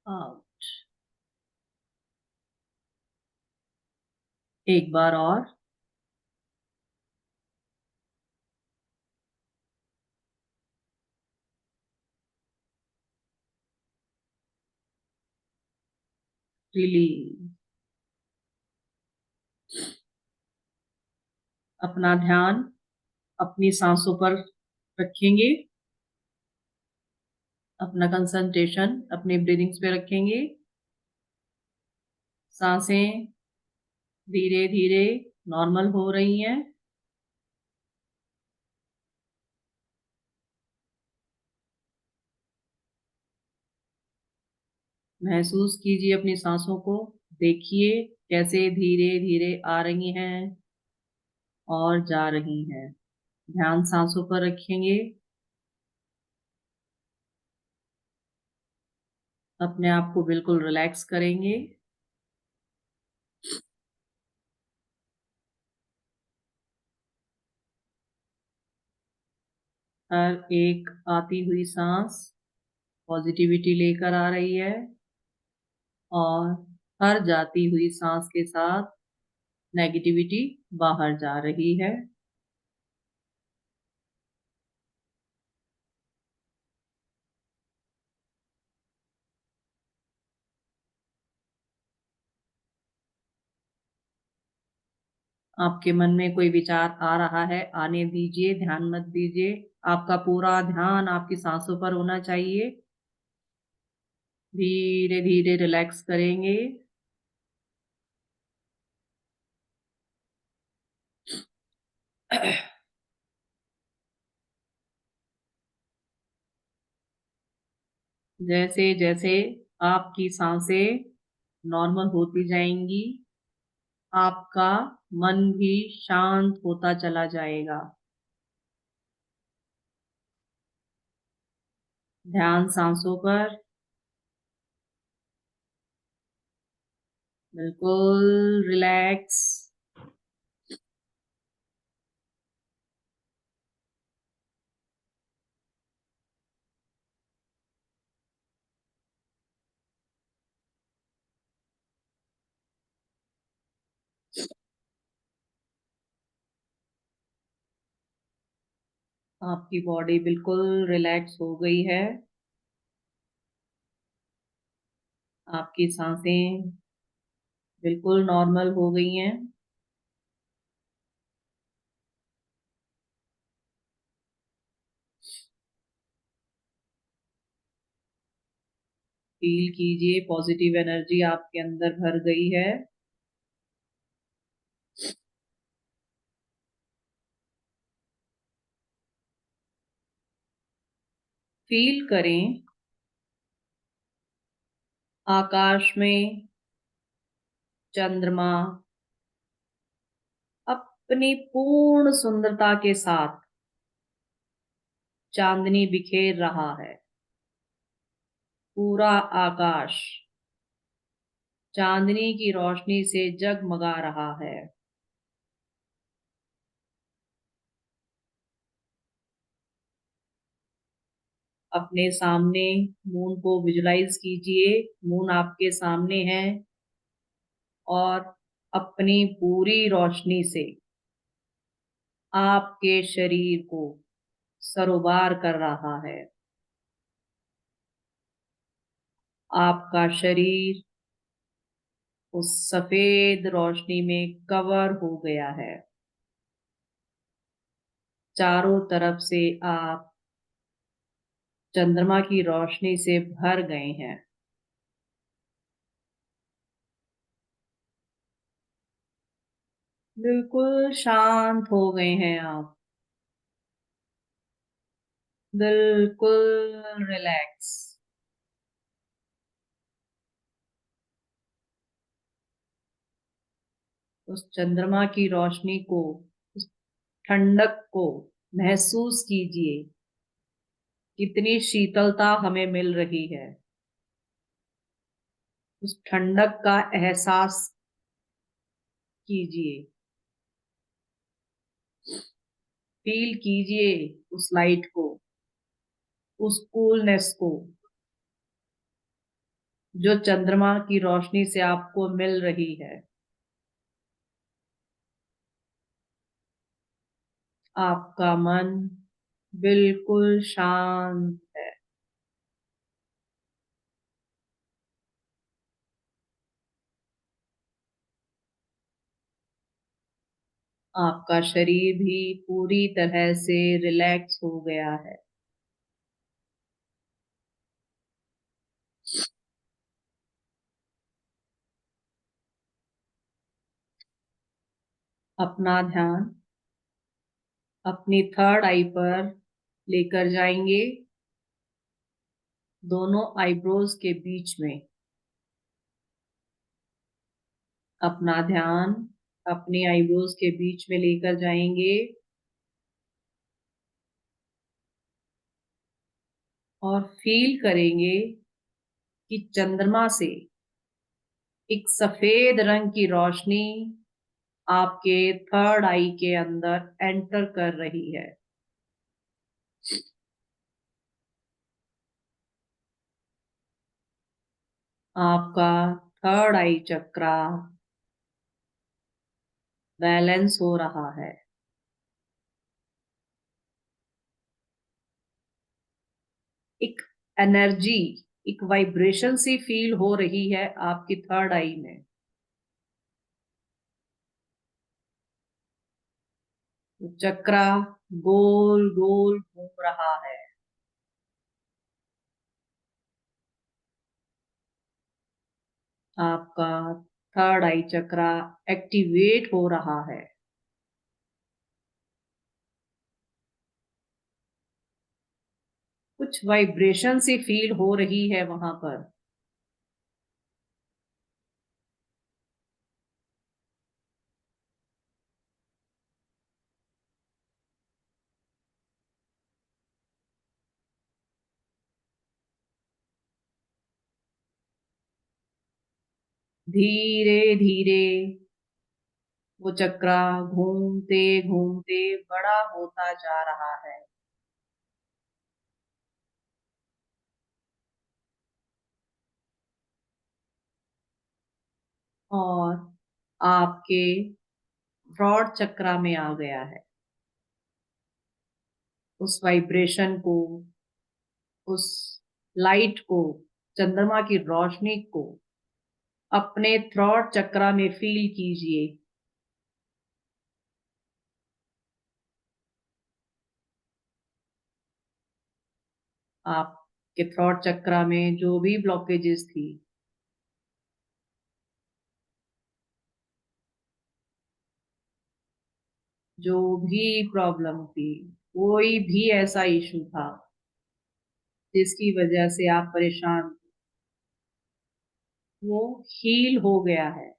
आउट। एक बार और। रिलीज। अपना ध्यान अपनी सांसों पर रखेंगे, अपना कंसंट्रेशन अपनी ब्रीदिंग्स पे रखेंगे। सांसें धीरे धीरे नॉर्मल हो रही हैं। महसूस कीजिए अपनी सांसों को, देखिए कैसे धीरे धीरे आ रही हैं और जा रही हैं। ध्यान सांसों पर रखेंगे। अपने आप को बिल्कुल रिलैक्स करेंगे। हर एक आती हुई सांस पॉजिटिविटी लेकर आ रही है और हर जाती हुई सांस के साथ नेगेटिविटी बाहर जा रही है। आपके मन में कोई विचार आ रहा है, आने दीजिए, ध्यान मत दीजिए। आपका पूरा ध्यान आपकी सांसों पर होना चाहिए। धीरे धीरे रिलैक्स करेंगे। जैसे जैसे आपकी सांसें नॉर्मल होती जाएंगी, आपका मन भी शांत होता चला जाएगा। ध्यान सांसों पर। बिल्कुल रिलैक्स। आपकी बॉडी बिल्कुल रिलैक्स हो गई है। आपकी सांसें बिल्कुल नॉर्मल हो गई हैं। फील कीजिए पॉजिटिव एनर्जी आपके अंदर भर गई है। फील करें आकाश में चंद्रमा अपनी पूर्ण सुंदरता के साथ चांदनी बिखेर रहा है। पूरा आकाश चांदनी की रोशनी से जगमगा रहा है। अपने सामने मून को विजुलाइज कीजिए। मून आपके सामने है और अपनी पूरी रोशनी से आपके शरीर को सरोबार कर रहा है। आपका शरीर उस सफेद रोशनी में कवर हो गया है। चारों तरफ से आप चंद्रमा की रोशनी से भर गए हैं। बिल्कुल शांत हो गए हैं आप। बिल्कुल रिलैक्स। उस चंद्रमा की रोशनी को, उस ठंडक को महसूस कीजिए। कितनी शीतलता हमें मिल रही है। उस ठंडक का एहसास कीजिए। फील कीजिए उस लाइट को, उस कूलनेस को जो चंद्रमा की रोशनी से आपको मिल रही है। आपका मन बिल्कुल शांत है। आपका शरीर भी पूरी तरह से रिलैक्स हो गया है। अपना ध्यान अपनी थर्ड आई पर लेकर जाएंगे। दोनों आईब्रोज के बीच में अपना ध्यान अपनी आईब्रोज के बीच में लेकर जाएंगे और फील करेंगे कि चंद्रमा से एक सफेद रंग की रोशनी आपके थर्ड आई के अंदर एंटर कर रही है। आपका थर्ड आई चक्रा बैलेंस हो रहा है। एक एनर्जी, एक वाइब्रेशन सी फील हो रही है आपकी थर्ड आई में। चक्रा गोल गोल घूम रहा है। आपका थर्ड आई चक्रा एक्टिवेट हो रहा है। कुछ वाइब्रेशन सी फील हो रही है वहां पर। धीरे धीरे वो चक्रा घूमते घूमते बड़ा होता जा रहा है। और आपके थ्रॉट चक्रा में आ गया है। उस वाइब्रेशन को, उस लाइट को, चंद्रमा की रोशनी को अपने थ्रॉट चक्रा में फील कीजिए। आपके थ्रॉट चक्रा में जो भी ब्लॉकेजेस थी, जो भी प्रॉब्लम थी, कोई भी ऐसा इशू था जिसकी वजह से आप परेशान, वो हील हो गया है।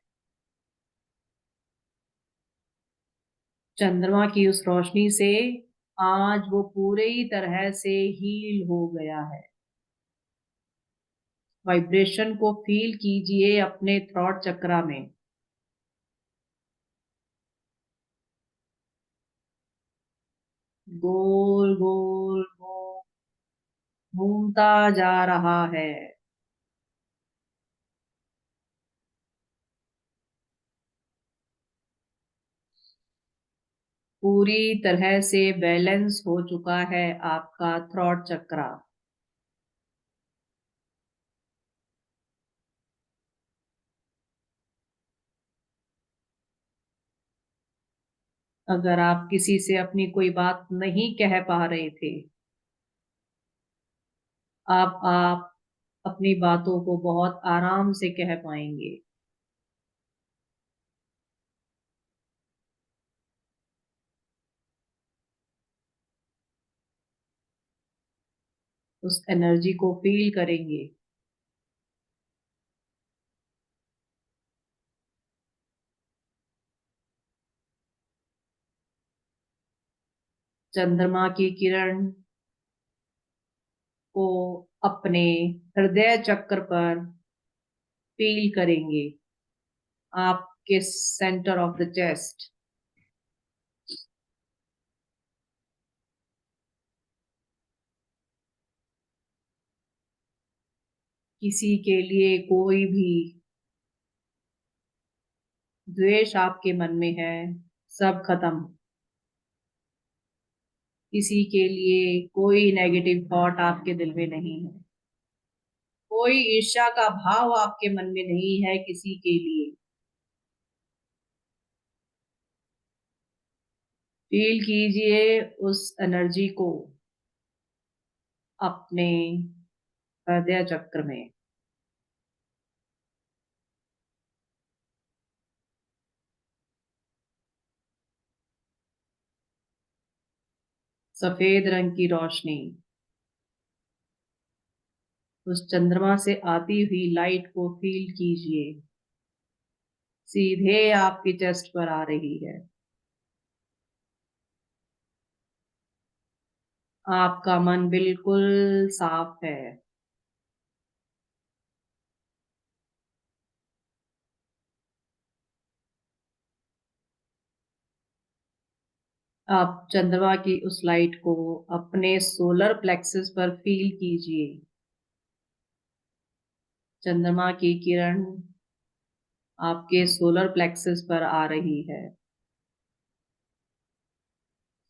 चंद्रमा की उस रोशनी से आज वो पूरी तरह से हील हो गया है। वाइब्रेशन को फील कीजिए अपने थ्रॉट चक्रा में। गोल गोल गोल घूमता जा रहा है। पूरी तरह से बैलेंस हो चुका है आपका थ्रॉट चक्रा। अगर आप किसी से अपनी कोई बात नहीं कह पा रहे थे, आप अपनी बातों को बहुत आराम से कह पाएंगे। उस एनर्जी को फील करेंगे। चंद्रमा की किरण को अपने हृदय चक्र पर फील करेंगे, आपके सेंटर ऑफ द चेस्ट। किसी के लिए कोई भी द्वेष आपके मन में है, सब खत्म। किसी के लिए कोई नेगेटिव थॉट आपके दिल में नहीं है। कोई ईर्ष्या का भाव आपके मन में नहीं है किसी के लिए। फील कीजिए उस एनर्जी को अपने हृदय चक्र में। सफेद रंग की रोशनी उस चंद्रमा से आती हुई लाइट को फील कीजिए, सीधे आपकी चेस्ट पर आ रही है। आपका मन बिल्कुल साफ है। आप चंद्रमा की उस लाइट को अपने सोलर प्लेक्सस पर फील कीजिए। चंद्रमा की किरण आपके सोलर प्लेक्सस पर आ रही है।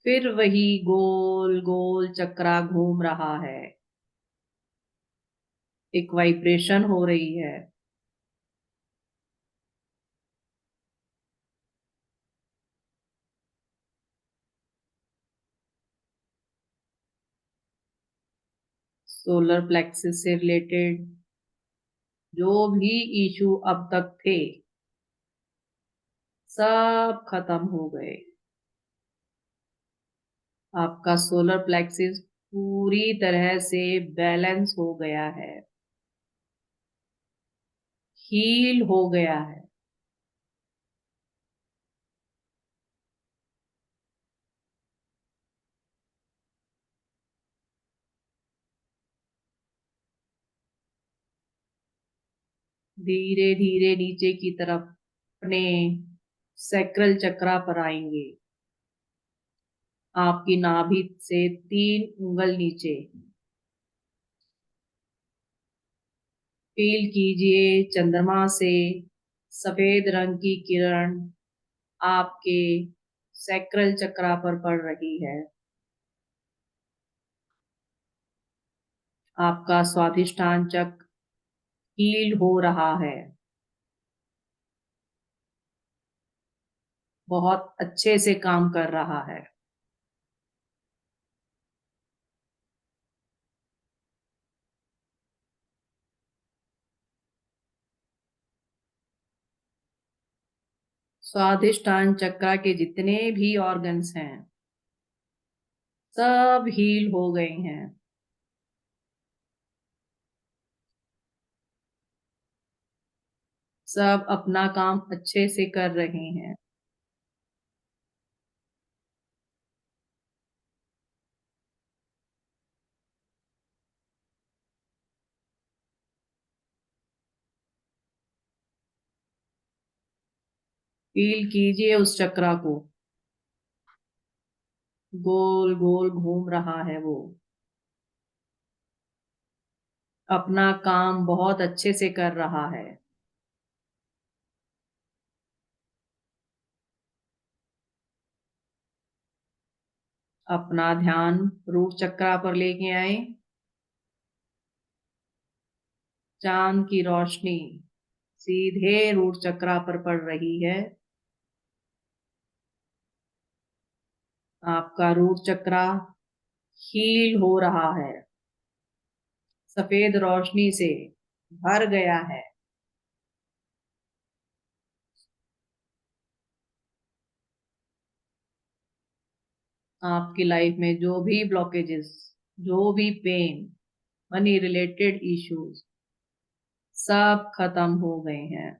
फिर वही गोल गोल चक्रा घूम रहा है। एक वाइब्रेशन हो रही है। सोलर प्लेक्सस से रिलेटेड जो भी इशू अब तक थे, सब खत्म हो गए। आपका सोलर प्लेक्सस पूरी तरह से बैलेंस हो गया है, हील हो गया है। धीरे धीरे नीचे की तरफ अपने सैक्रल चक्रा पर आएंगे। आपकी नाभि से 3 उंगल नीचे फील कीजिए, चंद्रमा से सफेद रंग की किरण आपके सैक्रल चक्रा पर पड़ रही है। आपका स्वाधिष्ठान चक्र हील हो रहा है, बहुत अच्छे से काम कर रहा है। स्वाधिष्ठान चक्र के जितने भी ऑर्गन्स हैं सब हील हो गए हैं। सब अपना काम अच्छे से कर रहे हैं। फील कीजिए उस चक्रा को, गोल गोल घूम रहा है वो, अपना काम बहुत अच्छे से कर रहा है। अपना ध्यान रूट चक्रा पर लेके आए। चांद की रोशनी सीधे रूट चक्रा पर पड़ रही है। आपका रूट चक्रा हील हो रहा है, सफेद रोशनी से भर गया है। आपकी लाइफ में जो भी ब्लॉकेजेस, जो भी पेन, मनी रिलेटेड इश्यूज सब खत्म हो गए हैं।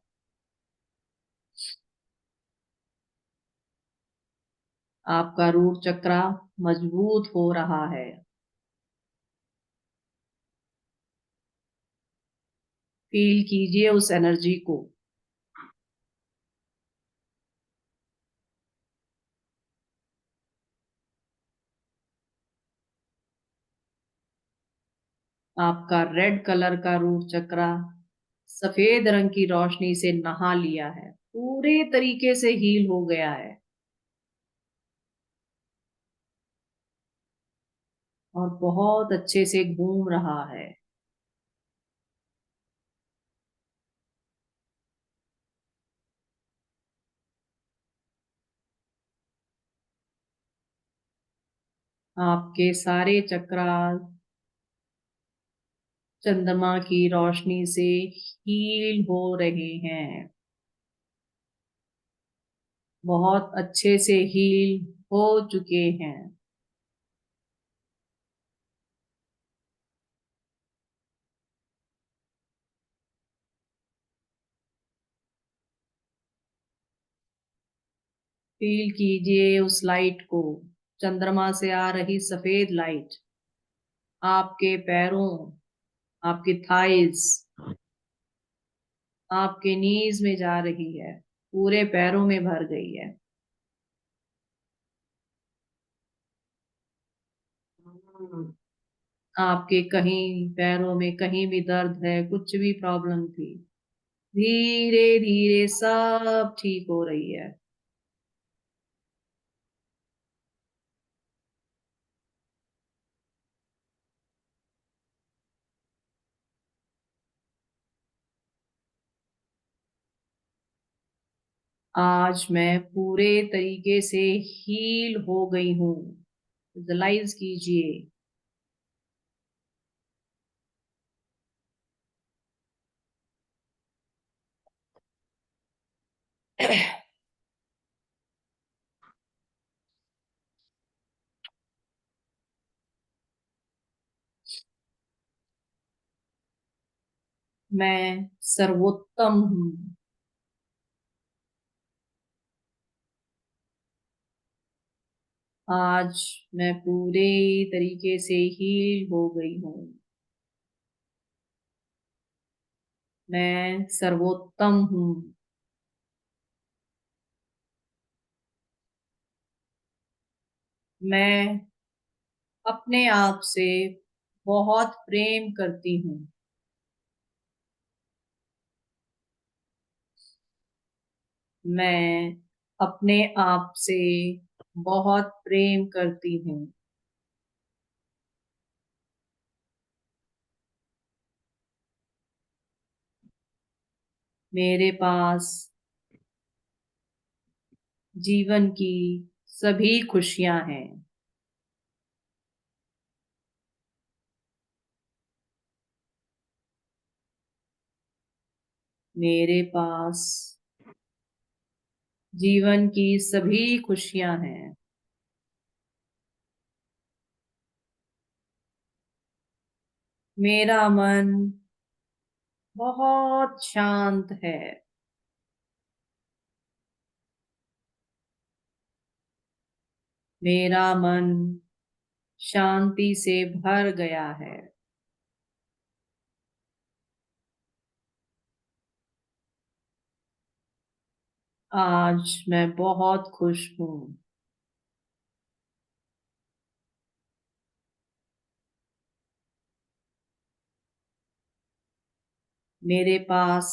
आपका रूट चक्रा मजबूत हो रहा है। फील कीजिए उस एनर्जी को। आपका रेड कलर का रूट चक्रा सफेद रंग की रोशनी से नहा लिया है, पूरे तरीके से हील हो गया है और बहुत अच्छे से घूम रहा है। आपके सारे चक्रा चंद्रमा की रोशनी से हील हो रहे हैं, बहुत अच्छे से हील हो चुके हैं। फील कीजिए उस लाइट को, चंद्रमा से आ रही सफेद लाइट आपके पैरों, आपके थाइस, आपके नीज में जा रही है, पूरे पैरों में भर गई है। आपके कहीं पैरों में कहीं भी दर्द है, कुछ भी प्रॉब्लम थी, धीरे धीरे सब ठीक हो रही है। आज मैं पूरे तरीके से हील हो गई हूँ। विजुअलाइज कीजिए। मैं सर्वोत्तम हूँ। आज मैं पूरे तरीके से हील हो गई हूँ। मैं सर्वोत्तम हूँ। मैं अपने आप से बहुत प्रेम करती हूँ। मैं अपने आप से बहुत प्रेम करती हूँ। मेरे पास जीवन की सभी खुशियां हैं। मेरे पास जीवन की सभी खुशियां हैं। मेरा मन बहुत शांत है। मेरा मन शांति से भर गया है। आज मैं बहुत खुश हूँ। मेरे पास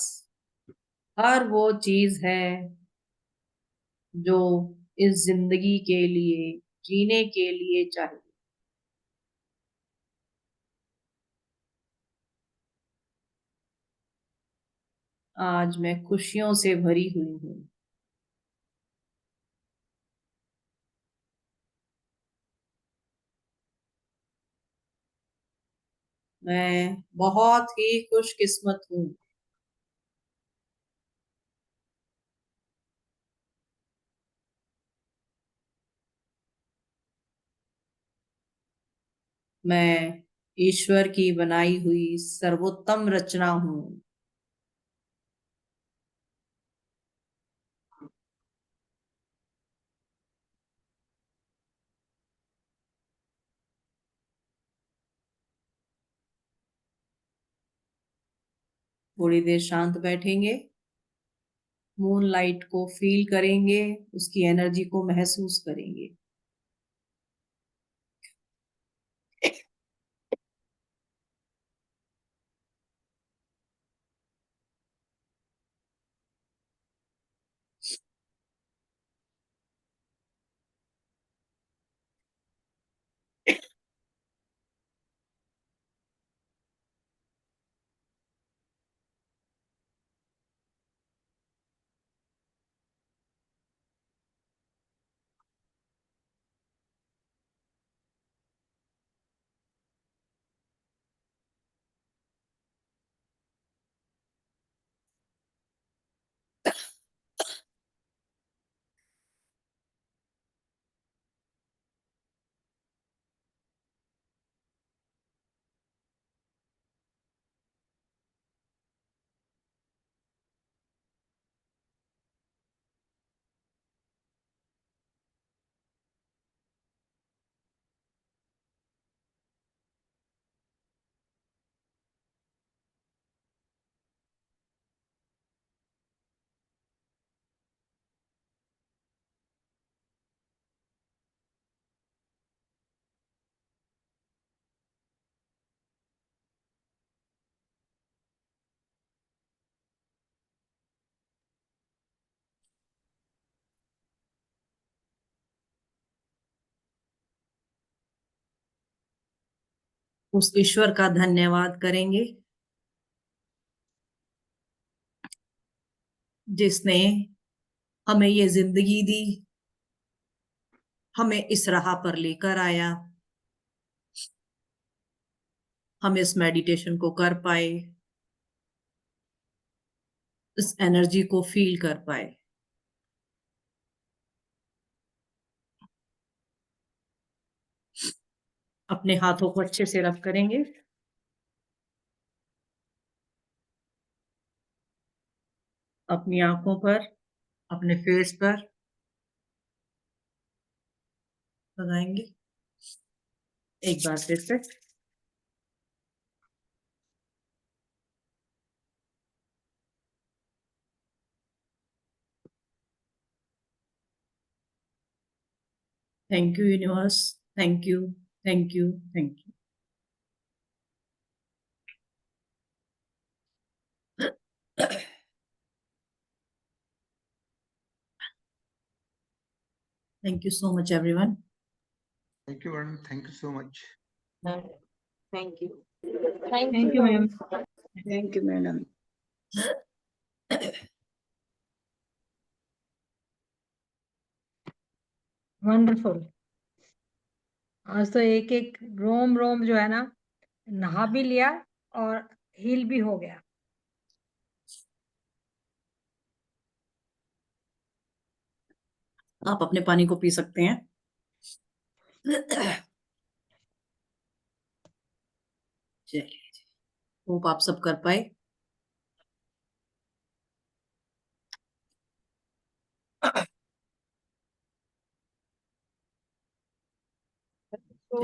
हर वो चीज है जो इस जिंदगी के लिए जीने के लिए चाहिए। आज मैं खुशियों से भरी हुई हूँ। मैं बहुत ही खुशकिस्मत हूँ। मैं ईश्वर की बनाई हुई सर्वोत्तम रचना हूँ। थोड़ी देर शांत बैठेंगे, मून लाइट को फील करेंगे, उसकी एनर्जी को महसूस करेंगे। उस ईश्वर का धन्यवाद करेंगे जिसने हमें ये जिंदगी दी, हमें इस राह पर लेकर आया, हम इस मेडिटेशन को कर पाए, इस एनर्जी को फील कर पाए। अपने हाथों को अच्छे से रब करेंगे। अपनी आंखों पर, अपने फेस पर लगाएंगे एक बार फिर से। Thank you universe, thank you, thank you, thank you. Thank you so much, everyone. Thank you, madam. Thank you so much. Thank you. Thank you, ma'am. Thank you, madam. Wonderful. आज तो एक एक रोम रोम जो है ना, नहा भी लिया और हील भी हो गया। आप अपने पानी को पी सकते हैं। चलिए, होप आप सब कर पाए। So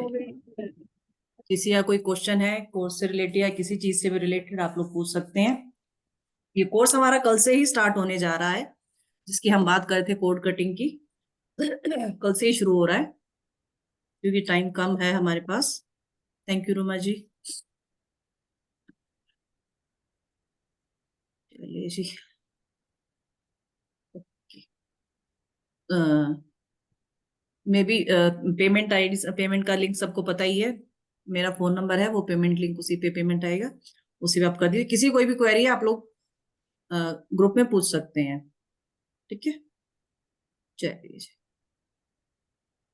किसी का कोई क्वेश्चन है कोर्स से रिलेटेड या किसी चीज से भी रिलेटेड, आप लोग पूछ सकते हैं। ये कोर्स हमारा कल से ही स्टार्ट होने जा रहा है, जिसकी हम बात कर रहे थे, कोड कटिंग की। कल से ही शुरू हो रहा है क्योंकि टाइम कम है हमारे पास। Thank you Ruma ji. चलिए जी, maybe payment ID, payment का लिंक सबको पता ही है। मेरा फोन नंबर है, वो पेमेंट लिंक, उसी पे पेमेंट आएगा, उसी पे आप कर दीजिए। किसी कोई भी क्वेरी है आप लोग ग्रुप में पूछ सकते हैं, ठीक है। चलिए जी,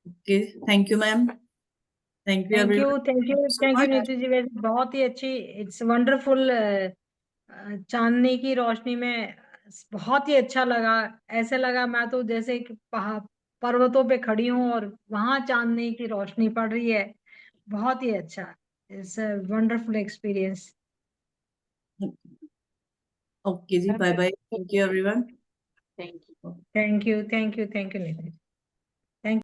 okay, thank you ma'am, thank you thank you, everyone. Thank you, thank you Neetu ji. वैसे बहुत ही अच्छी, इट्स वंडरफुल। चांदनी की रोशनी में बहुत ही अच्छा लगा। ऐसे लगा मैं तो जैसे कि पर्वतों पे खड़ी हूँ और वहां चांदनी की रोशनी पड़ रही है। बहुत ही अच्छा, इट्स वंडरफुल एक्सपीरियंस। ओके जी, bye bye, thank you everyone. thank you. Thank you, thank you, thank you Neetu ji.